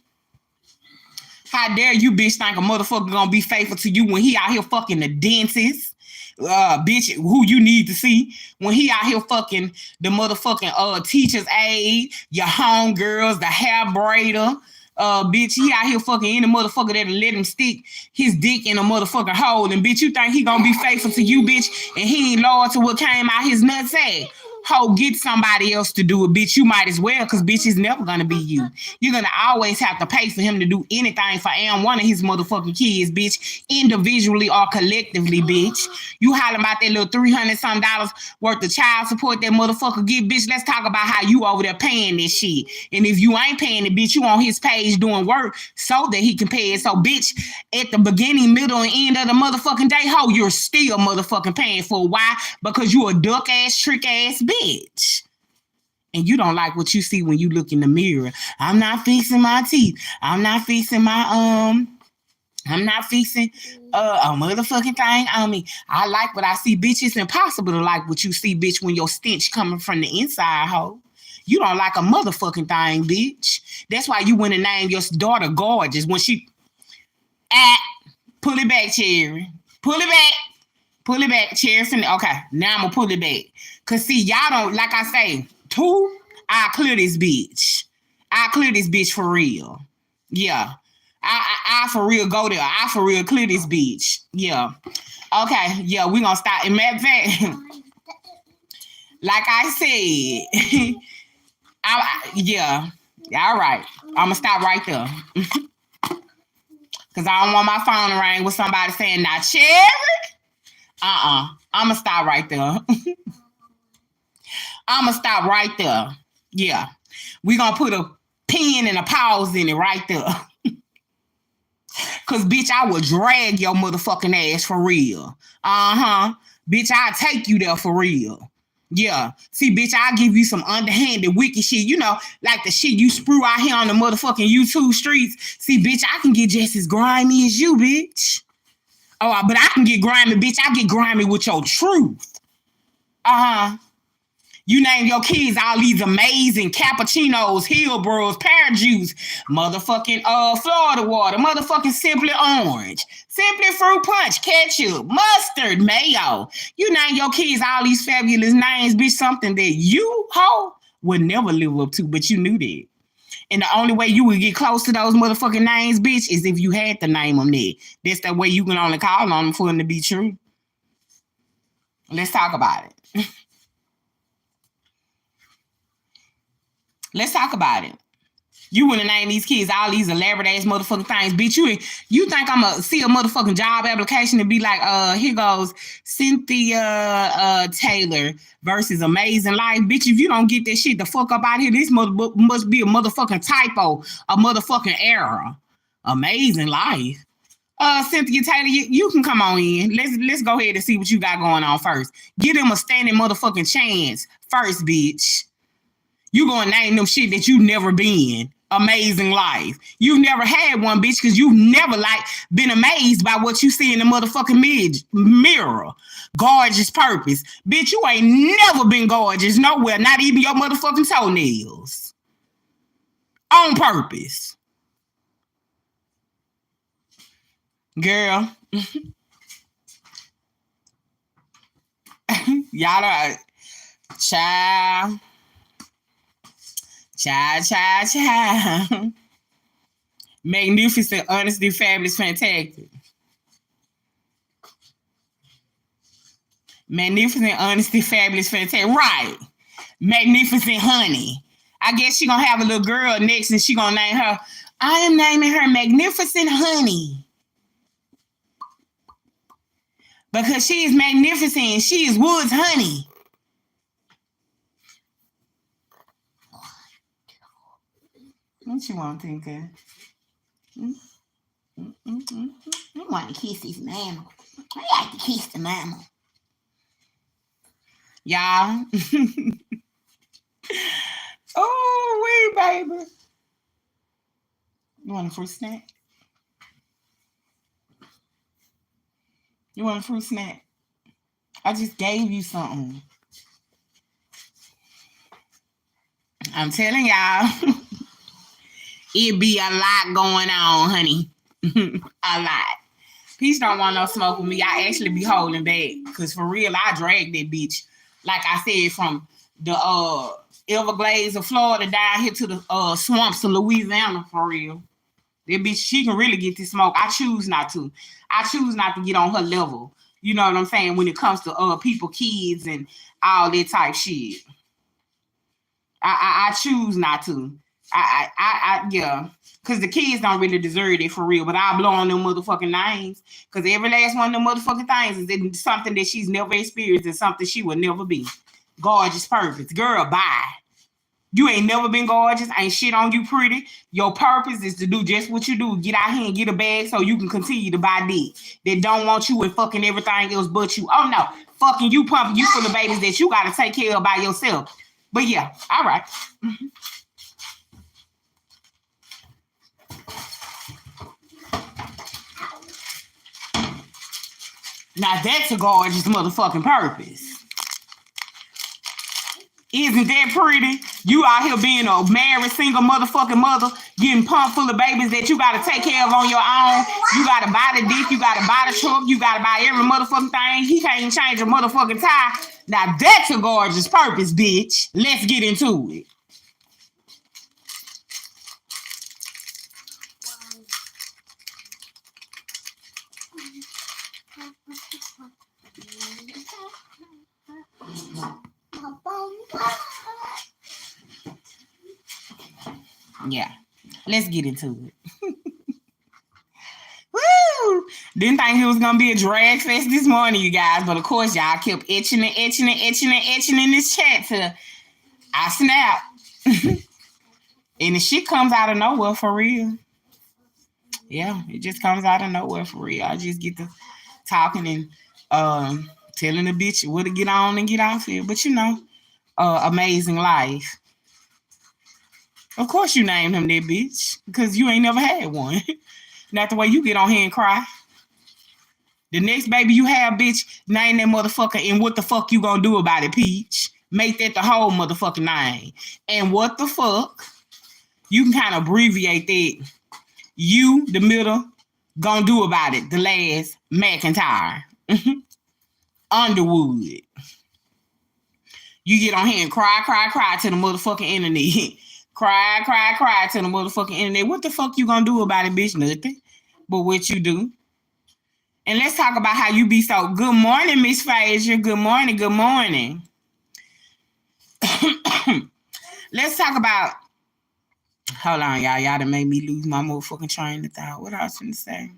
How dare you, bitch, think a motherfucker gonna be faithful to you when he out here fucking the dentist? Bitch, who you need to see when he out here fucking the motherfucking teacher's aide, your homegirls, the hair braider. Bitch, he out here fucking any motherfucker that'll let him stick his dick in a motherfucking hole. And bitch, you think he gonna be faithful to you, bitch, and he ain't loyal to what came out his nutsack? Ho, get somebody else to do it, bitch. You might as well, because bitch, it's never gonna be you. You're gonna always have to pay for him to do anything for one of his motherfucking kids, bitch, individually or collectively, bitch. You hollering about that little $300 worth of child support that motherfucker get, bitch. Let's talk about how you over there paying this shit. And if you ain't paying it, bitch, you on his page doing work so that he can pay it. So, bitch, at the beginning, middle, and end of the motherfucking day, ho, you're still motherfucking paying for. Why? Because you a duck ass, trick ass bitch. And you don't like what you see when you look in the mirror. I'm not fixing my teeth. I'm not fixing my I'm not fixing a motherfucking thing on me. I like what I see, bitch. It's impossible to like what you see, bitch, when your stench coming from the inside, ho. You don't like a motherfucking thing, bitch. That's why you went and named your daughter Gorgeous when she pull it back, Cherry. Pull it back. Pull it back, Cherry. Okay, now I'm gonna pull it back. Cause see, y'all don't, like I say, I'll clear this bitch. I'll clear this bitch for real. Yeah. I for real go there. I for real clear this bitch. Yeah. Okay. Yeah, we gonna stop. In matter of fact, like I said, yeah. All right. I'm gonna stop right there. Cause I don't want my phone to ring with somebody saying, "Now, Cherry." I'm gonna stop right there. I'm gonna stop right there. Yeah. We're gonna put a pin and a pause in it right there. Cause bitch, I will drag your motherfucking ass for real. Bitch, I'll take you there for real. Yeah. See, bitch, I'll give you some underhanded wicked shit. You know, like the shit you sprue out here on the motherfucking YouTube streets. See, bitch, I can get just as grimy as you, bitch. Oh, but I can get grimy, bitch. I get grimy with your truth. You name your kids all these amazing cappuccinos, Hillbros, pear juice, motherfucking Florida water, motherfucking Simply Orange, Simply Fruit Punch, ketchup, mustard, mayo. You name your kids all these fabulous names, bitch, something that you, ho, would never live up to, but you knew that. And the only way you would get close to those motherfucking names, bitch, is if you had to name them there. That's the way you can only call on them for them to be true. Let's talk about it. Let's talk about it. You wouldn't name these kids all these elaborate ass motherfucking things, bitch. You think I'm gonna see a motherfucking job application and be like, here goes Cynthia Taylor versus Amazing Life, bitch. If you don't get that shit the fuck up out here, this must be a motherfucking typo, a motherfucking error. Amazing Life. Cynthia Taylor, you can come on in. Let's go ahead and see what you got going on first. Give them a standing motherfucking chance first, bitch. You gonna name them shit that you never been. Amazing Life. You've never had one, bitch, because you've never been amazed by what you see in the motherfucking mirror. Gorgeous purpose. Bitch, you ain't never been gorgeous nowhere, not even your motherfucking toenails. On purpose. Girl. Y'all are child. Magnificent, honesty, fabulous, fantastic. Magnificent, honesty, fabulous, fantastic. Right. Magnificent honey. I guess she gonna have a little girl next and she gonna name her. I am naming her Magnificent Honey. Because she is magnificent and she is Woods Honey. What you want to think of? I want to kiss this mammal. I like to kiss the mammal. Y'all. Oh, wait, baby. You want a fruit snack? You want a fruit snack? I just gave you something. I'm telling y'all, it be a lot going on, honey. A lot. Peach don't want no smoke with me. I actually be holding back. Cause for real, I drag that bitch. Like I said, from the Everglades of Florida down here to the swamps of Louisiana, for real. That bitch, she can really get this smoke. I choose not to. I choose not to get on her level. You know what I'm saying? When it comes to people, kids, and all that type shit. I choose not to. Yeah. Cause the kids don't really deserve it for real. But I blow on them motherfucking names. Cause every last one of them motherfucking things is something that she's never experienced and something she will never be. Gorgeous purpose. Girl, bye. You ain't never been gorgeous. Ain't shit on you pretty. Your purpose is to do just what you do. Get out here and get a bag so you can continue to buy dick. That don't want you and fucking everything else but you. Oh no. Fucking you, pumping you full of babies that you gotta take care of by yourself. But yeah, all right. Now that's a gorgeous motherfucking purpose. Isn't that pretty? You out here being a married single motherfucking mother, getting pumped full of babies that you gotta take care of on your own. You gotta buy the dick, you gotta buy the truck, you gotta buy every motherfucking thing. He can't even change a motherfucking tire. Now that's a gorgeous purpose, bitch. Let's get into it. Yeah, let's get into it. Woo! Didn't think it was gonna be a drag fest this morning, you guys, but of course y'all kept itching in this chat till I snap. And the shit comes out of nowhere for real. Yeah, it just comes out of nowhere for real. I just get to talking and telling the bitch what to get on and get off here. But you know, amazing life. Of course you named him that bitch because you ain't never had one. Not the way you get on here and cry. The next baby you have, bitch, name that motherfucker and what the fuck you gonna do about it, Peach? Make that the whole motherfucking name. And what the fuck? You can kind of abbreviate that. You, the middle, gonna do about it. The last, McIntyre. Underwood. You get on here and cry to the motherfucking internet. cry to the motherfucking internet. What the fuck you gonna do about it, bitch? Nothing. But what you do. And let's talk about how you be so. Good morning, Miss Frazier. Good morning. Let's talk about. Hold on, y'all. Y'all done made me lose my motherfucking train of thought. What I was finna say?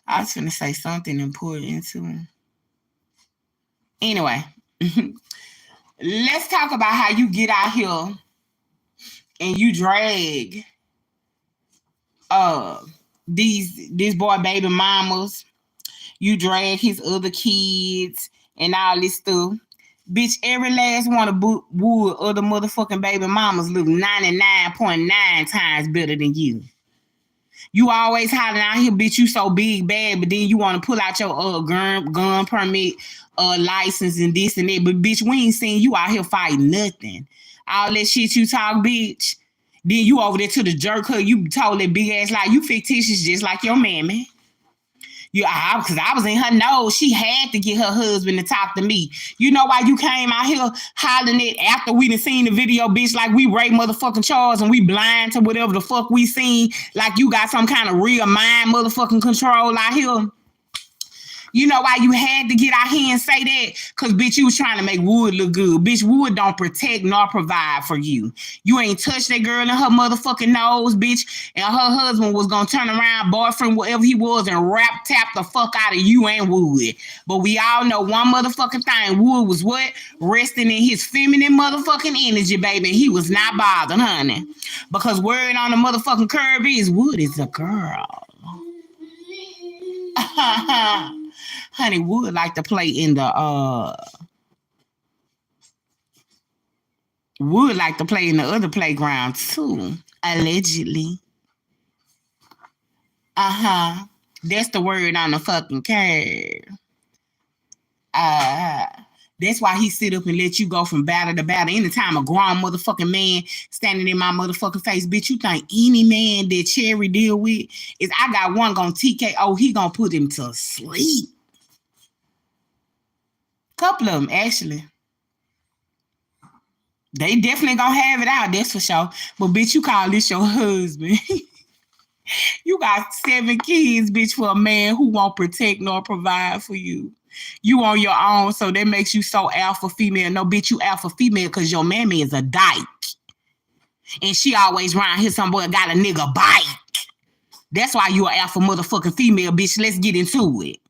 I was finna say something important too. Anyway. Let's talk about how you get out here and you drag these boy baby mamas. You drag his other kids and all this stuff. Bitch, every last one of Wood other motherfucking baby mamas look 99.9 times better than you. You always hollering out here, bitch, you so big bad, but then you want to pull out your gun permit, license and this and that. But bitch, we ain't seen you out here fighting nothing. All that shit you talk, bitch. Then you over there to the jerk her, you told that big ass lie. You fictitious just like your mammy. Because I was in her nose. She had to get her husband to talk to me. You know why you came out here hollering it after we done seen the video, bitch, like we Ray motherfucking Charles and we blind to whatever the fuck we seen, like you got some kind of real mind motherfucking control out here. You know why you had to get out here and say that? Because, bitch, you was trying to make Wood look good. Bitch, Wood don't protect nor provide for you. You ain't touched that girl in her motherfucking nose, bitch. And her husband was going to turn around, boyfriend, whatever he was, and tap the fuck out of you and Wood. But we all know one motherfucking thing. Wood was what? Resting in his feminine motherfucking energy, baby. He was not bothered, honey. Because word on the motherfucking curb is Wood is a girl. Honey Wood like to play in the Would like to play in the other playground too, allegedly. That's the word on the fucking curve. That's why he sit up and let you go from battle to battle. Anytime a grown motherfucking man standing in my motherfucking face, bitch, you think any man that Cherry deal with is I got one gonna TKO, he gonna put him to sleep. Couple of them, actually. They definitely gonna have it out, that's for sure. But bitch, you call this your husband. You got 7 kids, bitch, for a man who won't protect nor provide for you. You on your own, so that makes you so alpha female. No, bitch, you alpha female because your mammy is a dyke. And she always around here, some boy got a nigga bike. That's why you an alpha motherfucking female, bitch. Let's get into it.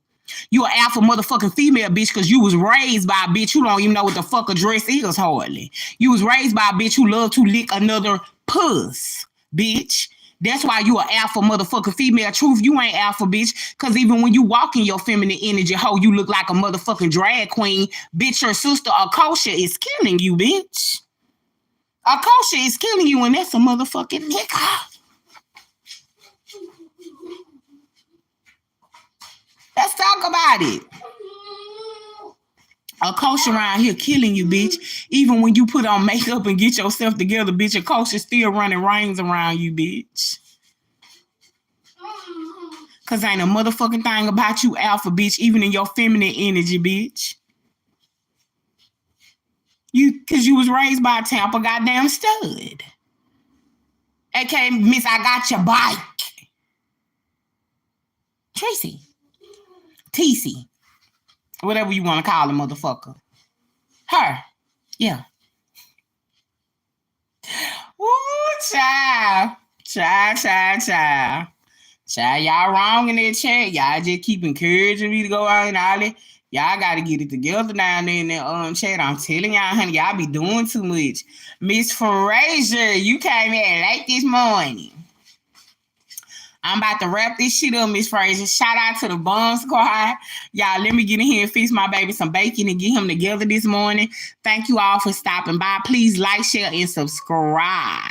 You an alpha motherfucking female, bitch, because you was raised by a bitch who don't even know what the fuck a dress is, hardly. You was raised by a bitch who love to lick another puss, bitch. That's why you an alpha motherfucking female. Truth, you ain't alpha, bitch. Because even when you walk in your feminine energy, ho, you look like a motherfucking drag queen. Bitch, your sister Akosha is killing you, bitch. Akosha is killing you, and that's a motherfucking nigga. Let's talk about it. Akosha around here killing you, bitch. Even when you put on makeup and get yourself together, bitch, Akosha still running rings around you, bitch. Cause ain't a motherfucking thing about you, alpha, bitch, even in your feminine energy, bitch. Cause you was raised by a Tampa goddamn stud. Okay, Miss, I got your bike. Tracy. TC. Whatever you want to call a motherfucker. Her. Yeah. Ooh, child. Child, y'all wrong in that chat. Y'all just keep encouraging me to go out and all that. Y'all got to get it together down there in that chat. I'm telling y'all, honey, y'all be doing too much. Miss Frazier, you came in late this morning. I'm about to wrap this shit up, Miss Frazier. Shout out to the Bum Squad. Y'all, let me get in here and feast my baby some bacon and get him together this morning. Thank you all for stopping by. Please like, share, and subscribe.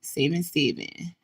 7-7.